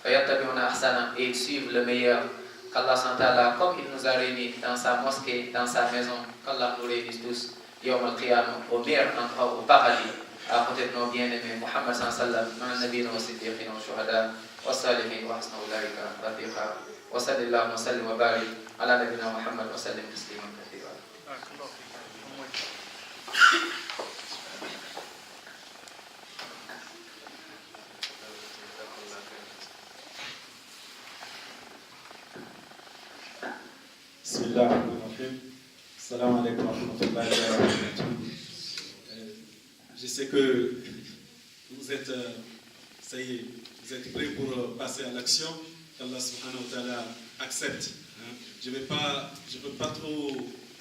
et ils suivent le meilleur. Qu'Allah, comme il nous a réunis dans sa mosquée, dans sa maison, qu'Allah nous réunisse tous au meilleur endroit, au paradis, à côté de nos bien-aimés, Muhammad sallallahu alayhi wa sallam, shuhada, wa salihin, wa hasna ulaika, rafiqa, wa sallallahu wa sallim wa barik, ala nabina Muhammad wa sallim, tasliman kathira. Bismillahirrahmanirrahim. Salam alaikum wa rahmatullahi wa barakatuh. Je sais que vous êtes, ça y est, vous êtes prêts pour passer à l'action. Qu'Allah subhanahu wa ta'ala accepte. Je ne veux pas trop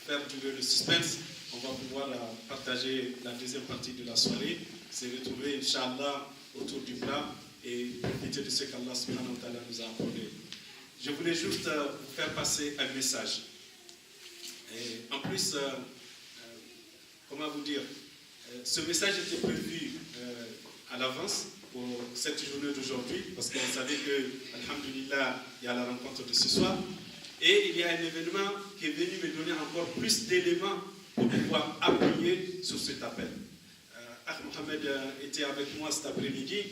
faire durer le suspense. On va pouvoir partager la deuxième partie de la soirée. C'est retrouver, Inch'Allah, autour du plat et profiter de ce qu'Allah subhanahu wa ta'ala nous a accordé. Je voulais juste vous faire passer un message. Et en plus, comment vous dire, ce message était prévu à l'avance pour cette journée d'aujourd'hui, parce qu'on savait que, alhamdulillah, il y a la rencontre de ce soir. Et il y a un événement qui est venu me donner encore plus d'éléments pour pouvoir appuyer sur cet appel. Mohamed était avec moi cet après-midi.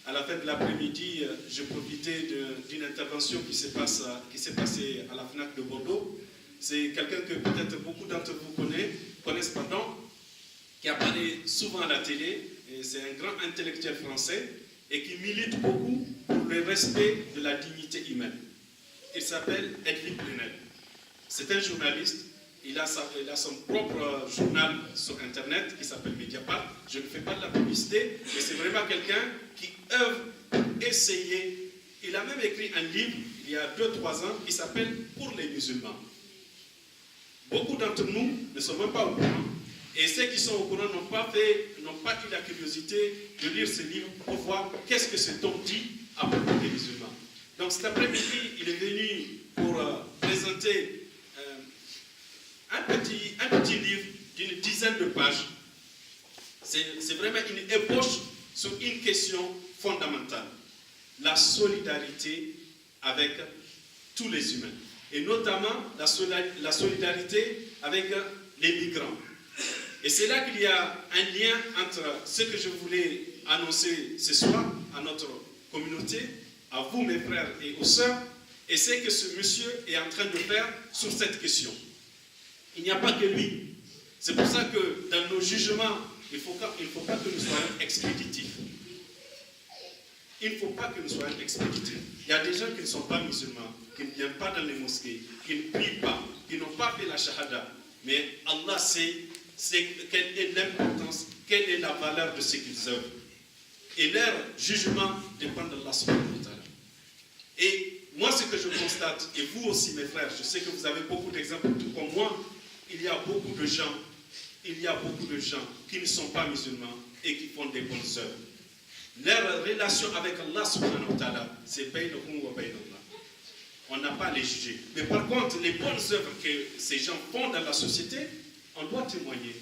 À la fin de l'après-midi, je profitais d'une intervention qui s'est passée à la FNAC de Bordeaux. C'est quelqu'un que peut-être beaucoup d'entre vous connaissent, qui apparaît souvent à la télé. C'est un grand intellectuel français et qui milite beaucoup pour le respect de la dignité humaine. Il s'appelle Edwin Brunel. C'est un journaliste. Il a son propre journal sur Internet qui s'appelle Mediapart. Je ne fais pas de la publicité, mais c'est vraiment quelqu'un qui œuvre pour essayer. Il a même écrit un livre il y a 2-3 ans qui s'appelle Pour les musulmans. Beaucoup d'entre nous ne sont même pas au courant. Et ceux qui sont au courant n'ont pas eu la curiosité de lire ce livre pour voir qu'est-ce que cet homme dit à propos des musulmans. Donc cet après-midi, il est venu pour présenter un petit livre d'une dizaine de pages. C'est vraiment une ébauche sur une question fondamentale. La solidarité avec tous les humains. Et notamment la solidarité avec les migrants. Et c'est là qu'il y a un lien entre ce que je voulais annoncer ce soir à notre communauté, à vous mes frères et aux sœurs, et c'est que ce monsieur est en train de faire sur cette question. Il n'y a pas que lui. C'est pour ça que dans nos jugements, il ne faut pas que nous soyons expéditifs. Il ne faut pas que nous soyons expéditifs. Il y a des gens qui ne sont pas musulmans, qui ne viennent pas dans les mosquées, qui ne prient pas, qui n'ont pas fait la shahada. Mais Allah sait quelle est l'importance, quelle est la valeur de ce qu'ils œuvrent. Et leur jugement dépend d'Allah subhanahu wa ta'ala. Et moi, ce que je constate, et vous aussi mes frères, je sais que vous avez beaucoup d'exemples, tout comme moi, il y a beaucoup de gens qui ne sont pas musulmans et qui font des bonnes œuvres. Leur relation avec Allah subhanahu wa ta'ala, c'est baynahum wa bayn Allah. On n'a pas à les juger. Mais par contre, les bonnes œuvres que ces gens font dans la société, on doit témoigner.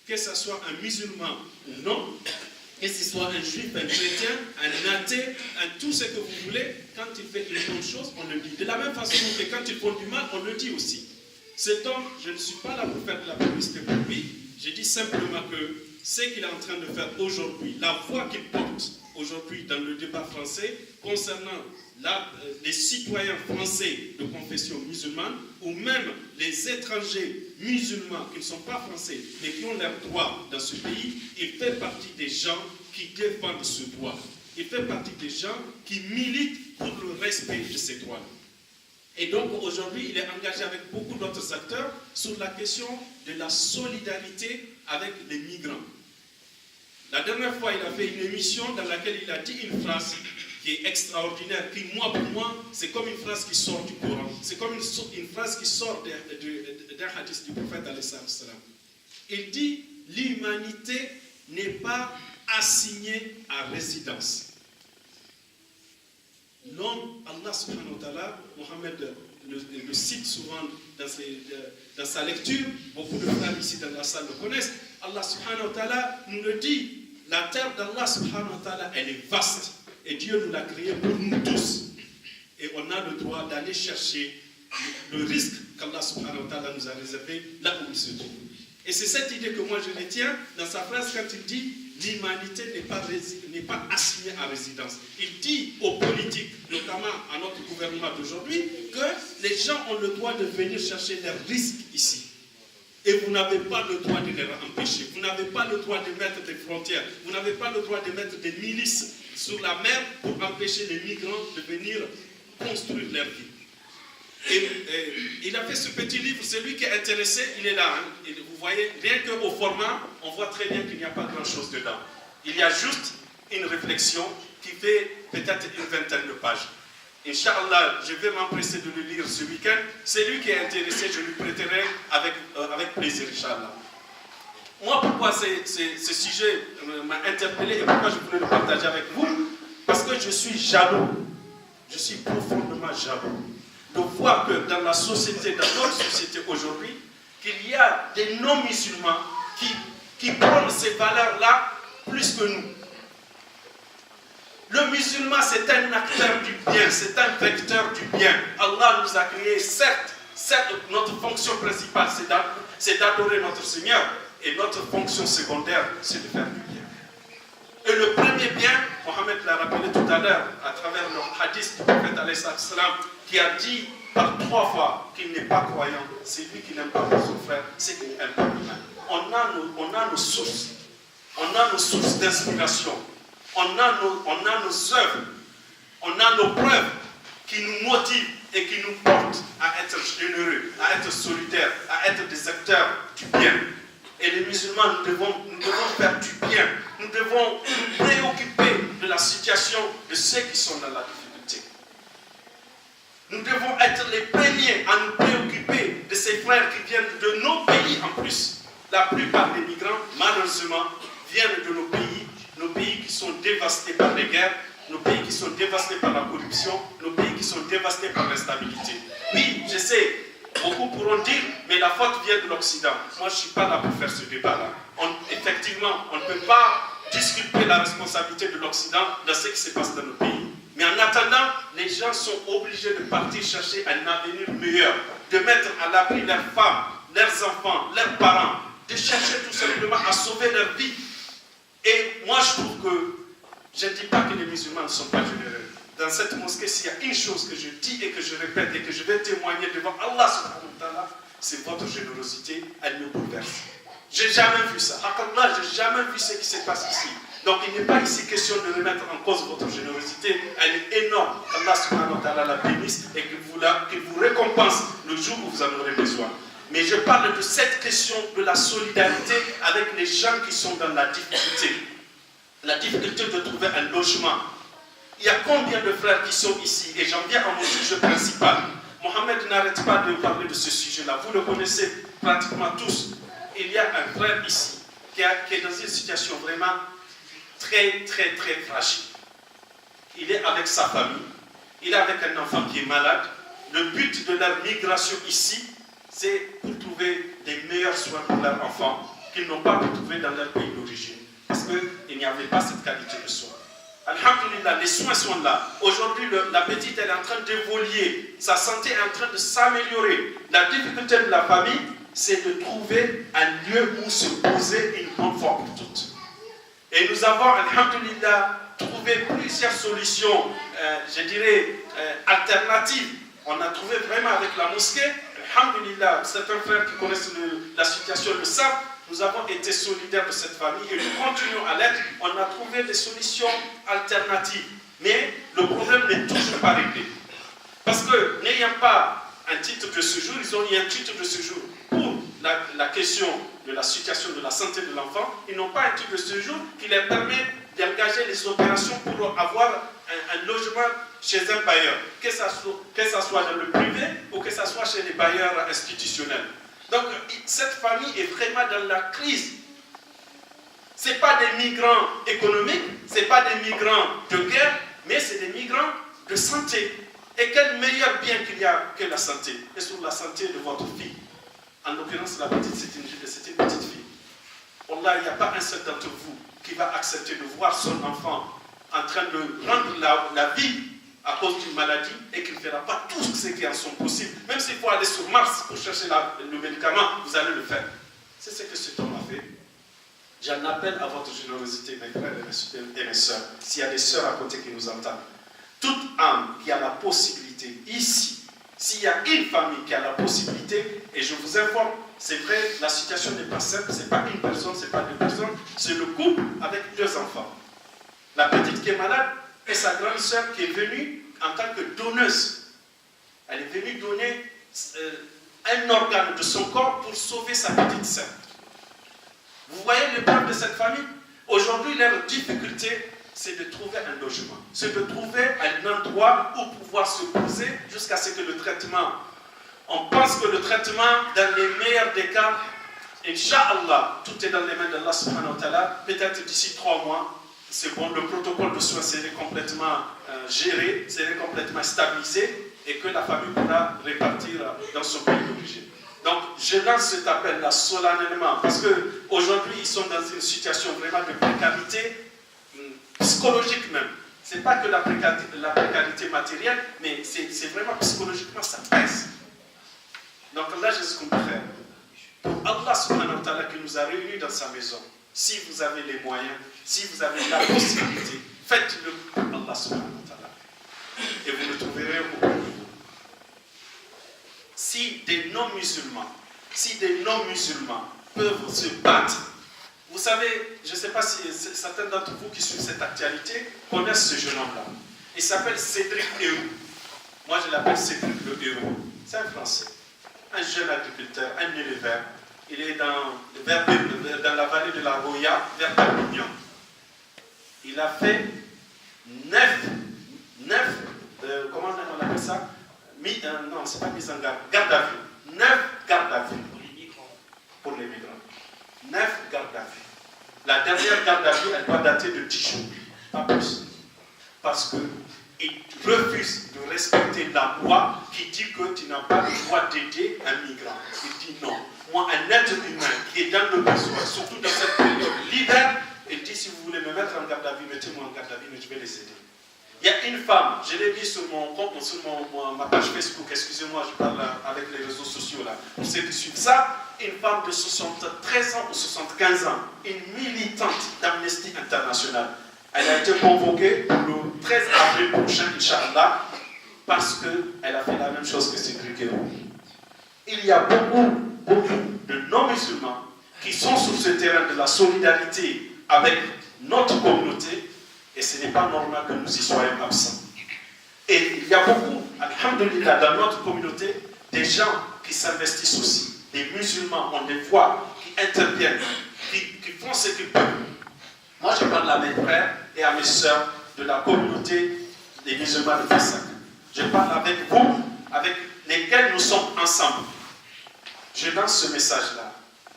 Que ce soit un musulman ou non, que ce soit un juif, un chrétien, un athée, tout ce que vous voulez, quand il fait une bonne chose, on le dit. De la même façon que quand il font du mal, on le dit aussi. Cet homme, je ne suis pas là pour faire de la publicité pour lui. Je dis simplement que ce qu'il est en train de faire aujourd'hui, la voix qu'il porte aujourd'hui dans le débat français concernant les citoyens français de confession musulmane ou même les étrangers musulmans qui ne sont pas français mais qui ont leurs droits dans ce pays, il fait partie des gens qui défendent ce droit. Il fait partie des gens qui militent pour le respect de ces droits. Et donc aujourd'hui, il est engagé avec beaucoup d'autres acteurs sur la question de la solidarité avec les migrants. La dernière fois, il a fait une émission dans laquelle il a dit une phrase qui est extraordinaire, qui pour moi, c'est comme une phrase qui sort du Coran. C'est comme une phrase qui sort d'un hadith du prophète alayhi salam. Il dit, l'humanité n'est pas assignée à résidence. L'homme, Allah subhanahu wa ta'ala, Mohammed le cite souvent dans sa lecture, beaucoup de frères ici dans la salle le connaissent. Allah subhanahu wa ta'ala nous le dit, la terre d'Allah subhanahu wa ta'ala, elle est vaste. Et Dieu nous l'a créée pour nous tous. Et on a le droit d'aller chercher le risque qu'Allah subhanahu wa ta'ala nous a réservé là où il se trouve. Et c'est cette idée que moi je retiens dans sa phrase quand il dit l'humanité n'est pas assignée à résidence. Il dit aux politiques, notamment à notre gouvernement d'aujourd'hui, que les gens ont le droit de venir chercher leurs risques ici. Et vous n'avez pas le droit de les empêcher. Vous n'avez pas le droit de mettre des frontières. Vous n'avez pas le droit de mettre des milices sur la mer pour empêcher les migrants de venir construire leur vie. Et il a fait ce petit livre, celui qui est intéressé, il est là. Hein. Et vous voyez, rien qu'au format, on voit très bien qu'il n'y a pas grand-chose dedans. Il y a juste une réflexion qui fait peut-être une vingtaine de pages. Inch'Allah, je vais m'empresser de le lire ce week-end. Celui qui est intéressé, je lui prêterai avec plaisir, Inch'Allah. Moi, pourquoi ce sujet m'a interpellé et pourquoi je voulais le partager avec vous? Parce que je suis jaloux. Je suis profondément jaloux de voir que dans la société, dans notre société aujourd'hui, qu'il y a des non-musulmans qui prennent ces valeurs-là plus que nous. Le musulman, c'est un acteur du bien, c'est un vecteur du bien. Allah nous a créés, certes, notre fonction principale, c'est d'adorer notre Seigneur. Et notre fonction secondaire, c'est de faire du bien. Et le premier bien, Mohammed l'a rappelé tout à l'heure, à travers le hadith du prophète alayhi salam, qui a dit par 3 fois qu'il n'est pas croyant, c'est lui qui n'aime pas son frère, c'est qu'il n'aime pas l'humain. On a nos sources. On a nos sources d'inspiration. On a nos œuvres. On a nos preuves qui nous motivent et qui nous portent à être généreux, à être solidaires, à être des acteurs du bien. Et les musulmans, nous devons faire du bien. Nous devons nous préoccuper de la situation de ceux qui sont dans la difficulté. Nous devons être les premiers à nous préoccuper de ces frères qui viennent de nos pays en plus. La plupart des migrants, malheureusement, viennent de nos pays qui sont dévastés par les guerres, nos pays qui sont dévastés par la corruption, nos pays qui sont dévastés par l'instabilité. Oui, je sais, beaucoup pourront dire, mais la faute vient de l'Occident. Moi, je ne suis pas là pour faire ce débat-là. Effectivement, on ne peut pas disculper la responsabilité de l'Occident dans ce qui se passe dans nos pays. Mais en attendant, les gens sont obligés de partir chercher un avenir meilleur, de mettre à l'abri leurs femmes, leurs enfants, leurs parents, de chercher tout simplement à sauver leur vie. Et moi, je trouve que, je ne dis pas que les musulmans ne sont pas généreux. Dans cette mosquée, s'il y a une chose que je dis et que je répète et que je vais témoigner devant Allah subhanahu wa ta'ala, c'est votre générosité, elle me bouleverse. Je n'ai jamais vu ça. Là, je n'ai jamais vu ce qui se passe ici. Donc il n'est pas ici question de remettre en cause votre générosité. Elle est énorme. Allah subhanahu wa ta'ala la bénisse et qu'il vous récompense le jour où vous en aurez besoin. Mais je parle de cette question de la solidarité avec les gens qui sont dans la difficulté. La difficulté de trouver un logement. Il y a combien de frères qui sont ici? Et j'en viens à mon sujet principal. Mohamed n'arrête pas de parler de ce sujet-là. Vous le connaissez pratiquement tous. Il y a un frère ici qui est dans une situation vraiment très, très, très fragile. Il est avec sa famille. Il est avec un enfant qui est malade. Le but de leur migration ici, c'est pour trouver des meilleurs soins pour leurs enfants qu'ils n'ont pas pu trouver dans leur pays d'origine. Parce qu'il n'y avait pas cette qualité de soins. Alhamdulillah, les soins sont là. Aujourd'hui, la petite elle est en train d'évoluer. Sa santé est en train de s'améliorer. La difficulté de la famille, c'est de trouver un lieu où se poser une bonne fois pour toutes. Et nous avons, alhamdulillah, trouvé plusieurs solutions, je dirais, alternatives. On a trouvé vraiment avec la mosquée, alhamdulillah, certains frères qui connaissent la situation le savent, nous avons été solidaires de cette famille et nous continuons à l'être. On a trouvé des solutions alternatives. Mais le problème n'est toujours pas réglé. Parce que n'ayant pas un titre de séjour, ils ont eu un titre de séjour pour la question de la situation de la santé de l'enfant. Ils n'ont pas un titre de séjour qui leur permet d'engager les opérations pour avoir un logement chez un bailleur, que ce soit dans le privé ou que ce soit chez les bailleurs institutionnels. Donc, cette famille est vraiment dans la crise. Ce n'est pas des migrants économiques, ce n'est pas des migrants de guerre, mais c'est des migrants de santé. Et quel meilleur bien qu'il y a que la santé? Et sur la santé de votre fille. En l'occurrence, la petite, c'est une petite fille. Wallah, il n'y a pas un seul d'entre vous qui va accepter de voir son enfant en train de rendre la vie à cause d'une maladie et qu'il ne fera pas tout ce qui est en son possible. Même s'il faut aller sur Mars pour chercher le médicament, vous allez le faire. C'est ce que cet homme a fait. J'en appelle à votre générosité, mes frères et mes soeurs, s'il y a des soeurs à côté qui nous entendent. Toute âme qui a la possibilité, ici, s'il y a une famille qui a la possibilité, et je vous informe, c'est vrai, la situation n'est pas simple, ce n'est pas une personne, ce n'est pas deux personnes, c'est le couple avec 2 enfants. La petite qui est malade, et sa grande sœur qui est venue en tant que donneuse. Elle est venue donner un organe de son corps pour sauver sa petite sœur. Vous voyez l'épreuve de cette famille? Aujourd'hui, leur difficulté, c'est de trouver un logement. C'est de trouver un endroit où pouvoir se poser jusqu'à ce que le traitement... On pense que le traitement, dans les meilleurs des cas, Inch'Allah, tout est dans les mains d'Allah subhanahu wa ta'ala, peut-être d'ici 3 mois, c'est bon, le protocole de soins serait complètement géré, serait complètement stabilisé et que la famille pourra repartir dans son pays d'origine. Donc, je lance cet appel-là solennellement parce qu'aujourd'hui, ils sont dans une situation vraiment de précarité psychologique même. Ce n'est pas que la précarité matérielle, mais c'est vraiment psychologiquement, ça pèse. Donc là, je sais ce qu'on peut faire. Pour Allah subhanahu wa ta'ala qui nous a réunis dans sa maison, si vous avez les moyens, si vous avez la possibilité, faites-le pour Allah subhanahu wa ta'ala. Et vous le trouverez au bout de vous. Si des non-musulmans peuvent se battre, vous savez, je ne sais pas si certains d'entre vous qui suivent cette actualité connaissent ce jeune homme-là. Il s'appelle Cédric Héroux. Moi, je l'appelle Cédric le Héroux. C'est un Français. Un jeune agriculteur, un éleveur. Il est dans la vallée de la Roya, vers Perpignan. Il a fait 9 comment on appelle ça? Non, c'est pas mise en garde. Garde à vue. 9 gardes à vue pour les migrants. 9 gardes à vue. La dernière garde à vue, elle doit dater de 10 jours, pas plus. Parce qu'il refuse de respecter la loi qui dit que tu n'as pas le droit d'aider un migrant. Il dit non. Moi, un être humain qui est dans le besoin, surtout dans cette période, l'hiver, il dit si vous voulez me mettre en garde à vue, mettez-moi en garde à vue, mais je vais les aider. Il y a une femme, je l'ai mis sur mon compte, sur ma page Facebook, excusez-moi, je parle avec les réseaux sociaux là, pour ceux qui suivent ça, une femme de 73 ans ou 75 ans, une militante d'Amnesty International. Elle a été convoquée pour le 13 avril prochain, Inch'Allah, parce qu'elle a fait la même chose que Cédric Guéraud. Il y a beaucoup de non-musulmans qui sont sur ce terrain de la solidarité avec notre communauté, et ce n'est pas normal que nous y soyons absents. Et il y a beaucoup, alhamdoulilah, dans notre communauté, des gens qui s'investissent aussi. Des musulmans, on les voit, qui interviennent, qui font ce qu'ils peuvent. Moi, je parle à mes frères et à mes sœurs de la communauté des musulmans de Pessac. Je parle avec vous, avec lesquels nous sommes ensemble. Je lance ce message-là.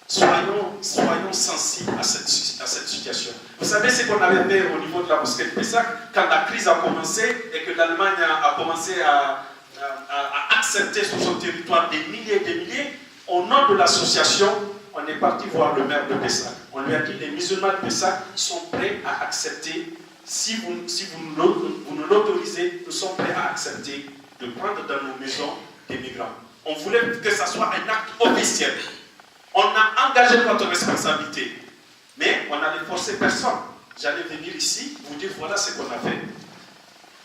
Soyons sensibles à cette situation. Vous savez ce qu'on avait fait au niveau de la mosquée de Pessac quand la crise a commencé et que l'Allemagne a commencé à accepter sur son territoire des milliers et des milliers. Au nom de l'association, on est parti voir le maire de Pessac. On lui a dit les musulmans de Pessac sont prêts à accepter, si vous nous l'autorisez, nous sommes prêts à accepter de prendre dans nos maisons des migrants. On voulait que ça soit un acte officiel. On a engagé notre responsabilité, mais on n'allait forcer personne. J'allais venir ici, vous dire voilà ce qu'on a fait.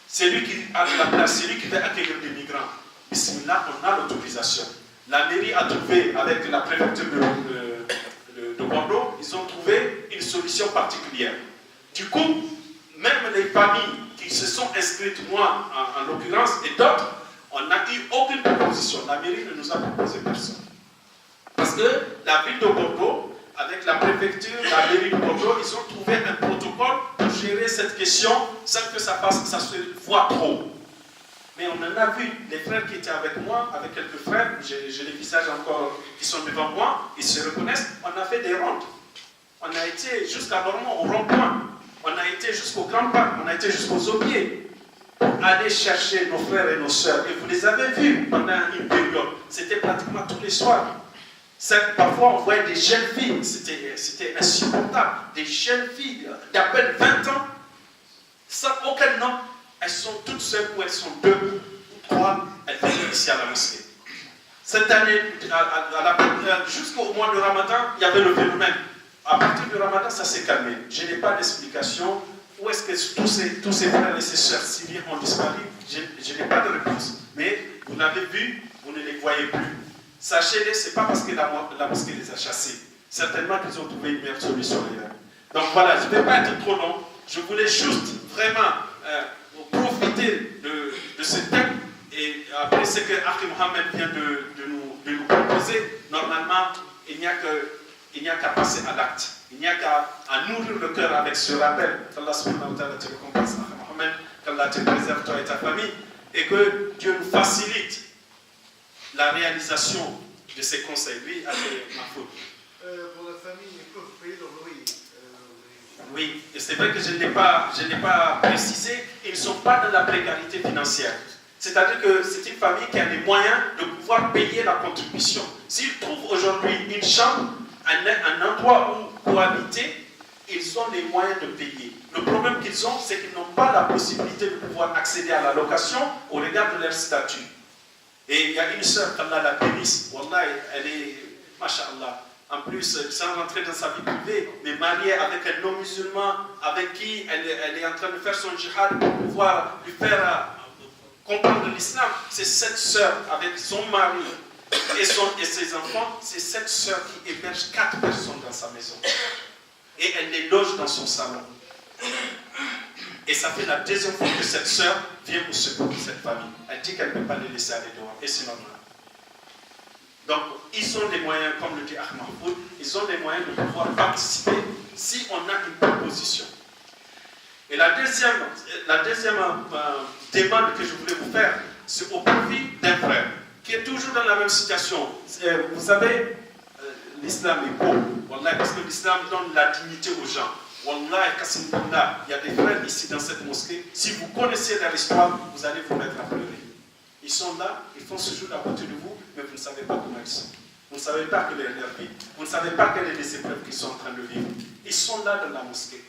C'est lui qui a de la place, c'est lui qui va accueillir des migrants. Bismillah, on a l'autorisation. La mairie a trouvé, avec la préfecture de Bordeaux, ils ont trouvé une solution particulière. Du coup, même les familles qui se sont inscrites, moi en l'occurrence, et d'autres, on n'a eu aucune proposition. La mairie ne nous a proposé personne. Parce que la ville de Bordeaux, avec la préfecture, la mairie de Bordeaux, ils ont trouvé un protocole pour gérer cette question sans que ça se voit trop. Mais on en a vu, les frères qui étaient avec moi, avec quelques frères, j'ai les visages encore qui sont devant moi, ils se reconnaissent, on a fait des rondes. On a été jusqu'à Normand, au rond-point. On a été jusqu'au Grand Parc, on a été jusqu'aux Aubiers. Pour aller chercher nos frères et nos sœurs. Et vous les avez vus pendant une période. C'était pratiquement tous les soirs. Parfois, on voyait des jeunes filles, c'était insupportable. Des jeunes filles d'à peine 20 ans, sans aucun nom. Elles sont toutes seules ou elles sont deux ou trois. Elles viennent ici à la mosquée. Cette année, jusqu'au mois de Ramadan, il y avait le phénomène. À partir du Ramadan, ça s'est calmé. Je n'ai pas d'explication. Où est-ce que tous ces frères et ces sœurs syriens ont disparu? Je n'ai pas de réponse. Mais vous l'avez vu, vous ne les voyez plus. Sachez-les, ce n'est pas parce que la mosquée les a chassés. Certainement qu'ils ont trouvé une meilleure solution ailleurs. Donc voilà, je ne vais pas être trop long. Je voulais juste vraiment profiter de ce thème. Et après ce que Akhi Mohamed vient de nous proposer, normalement, il n'y a qu'à passer à l'acte. Il n'y a qu'à nourrir le cœur avec ce rappel qu'Allah subhanahu wa ta'ala te récompense, Mohamed, qu'Allah te préserve toi et ta famille, et que Dieu nous facilite la réalisation de ces conseils. Oui, allez, Mahfoud. Pour la famille, ils peuvent payer leur loyer. Oui, et c'est vrai que je ne l'ai pas précisé, ils ne sont pas dans la précarité financière. C'est-à-dire que c'est une famille qui a les moyens de pouvoir payer la contribution. S'ils trouvent aujourd'hui une chambre, un endroit où cohabiter, ils ont les moyens de payer. Le problème qu'ils ont, c'est qu'ils n'ont pas la possibilité de pouvoir accéder à la location au regard de leur statut. Et il y a une sœur, qu'Allah la bénisse, Wallah, elle est, masha'Allah, en plus, sans rentrer dans sa vie privée, mais mariée avec un non-musulman, avec qui elle est en train de faire son djihad pour pouvoir lui faire comprendre l'islam. C'est cette sœur, avec son mari et ses enfants, c'est cette sœur qui héberge 4 personnes dans sa maison. Et elle les loge dans son salon. Et ça fait la deuxième fois que cette sœur vient au secours de cette famille. Elle dit qu'elle ne peut pas les laisser aller dehors. Et c'est normal. Donc, ils ont les moyens, comme le dit Ahmed, ils ont les moyens de pouvoir participer si on a une proposition. Et la deuxième demande que je voulais vous faire, c'est au profit d'un frère qui est toujours dans la même situation. Vous savez, l'islam est beau, Wallah, parce que l'islam donne la dignité aux gens. Wallah, il y a des frères ici dans cette mosquée. Si vous connaissez leur histoire, vous allez vous mettre à pleurer. Ils sont là, ils font ce jour à côté de vous, mais vous ne savez pas comment ils sont. Vous ne savez pas quelle est leur vie. Vous ne savez pas quelles sont les épreuves qu'ils sont en train de vivre. Ils sont là dans la mosquée.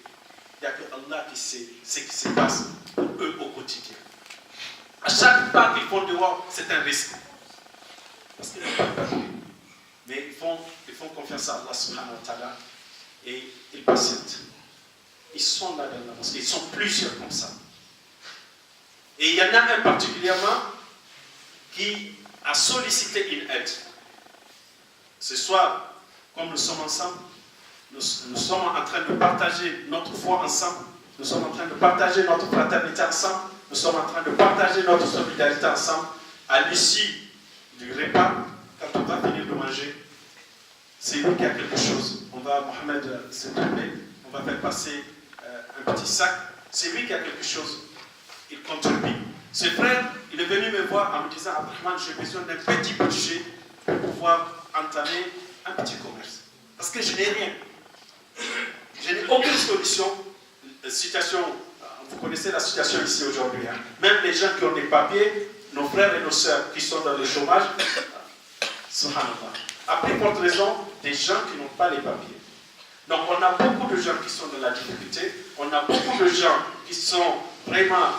Il n'y a que Allah qui sait ce qui se passe pour eux au quotidien. À chaque pas qu'ils font dehors, c'est un risque. Parce qu'ils n'ont pas peur. Mais ils font confiance à Allah subhanahu wa ta'ala et ils patientent. Ils sont là dans la mosquée, ils sont plusieurs comme ça. Et il y en a un particulièrement qui a sollicité une aide. Ce soir, comme nous sommes ensemble, nous sommes en train de partager notre foi ensemble, nous sommes en train de partager notre fraternité ensemble, nous sommes en train de partager notre solidarité ensemble. À l'issue du repas, quand on va finir de manger, c'est lui qui a quelque chose. Mohamed s'est donné, on va faire passer un petit sac. C'est lui qui a quelque chose. Il contribue. Ce frère, il est venu me voir en me disant, Abdelrahman, j'ai besoin d'un petit budget pour pouvoir entamer un petit commerce. Parce que je n'ai rien. Je n'ai aucune solution. Vous connaissez la situation ici aujourd'hui. Hein? Même les gens qui ont des papiers, nos frères et nos sœurs qui sont dans le chômage, subhanallah. À plus forte raison, des gens qui n'ont pas les papiers. Donc on a beaucoup de gens qui sont dans la difficulté, on a beaucoup de gens qui sont vraiment,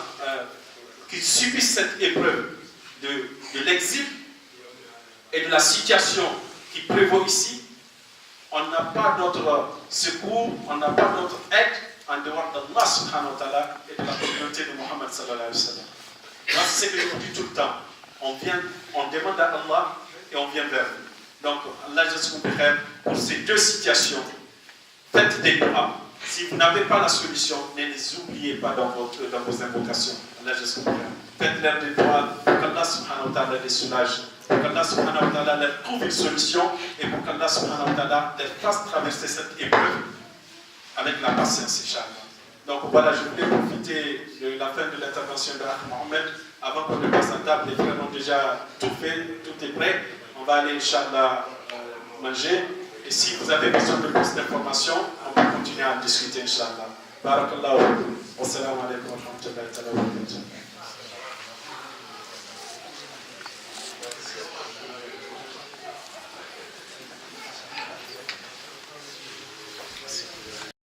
qui subissent cette épreuve de l'exil et de la situation qui prévaut ici. On n'a pas d'autre secours, on n'a pas d'autre aide en dehors d'Allah subhanahu wa ta'ala et de la communauté de Muhammad sallallahu alayhi wa sallam. C'est ce que je vous dis tout le temps. On demande à Allah et on vient vers vous. Donc, Allah pour ces deux situations, faites des doigts. Si vous n'avez pas la solution, ne les oubliez pas dans vos invocations. Allah faites-leur des doigts pour qu'Allah subhanahu wa ta'ala les soulage, pour qu'Allah subhanahu wa ta'ala leur trouve une solution et pour qu'Allah subhanahu wa ta'ala leur fasse traverser cette épreuve avec la patience, Inch'Allah. Donc voilà, je voulais profiter de la fin de l'intervention de Mohamed avant qu'on ne passe à table. Les frères ont déjà tout fait, tout est prêt. On va aller, Inch'Allah, manger. Et si vous avez besoin de plus d'informations, on va continuer à discuter, Inch'Allah. Barakallahu. Wassalamu alaikum wa rahmatullahi wa barakatuh.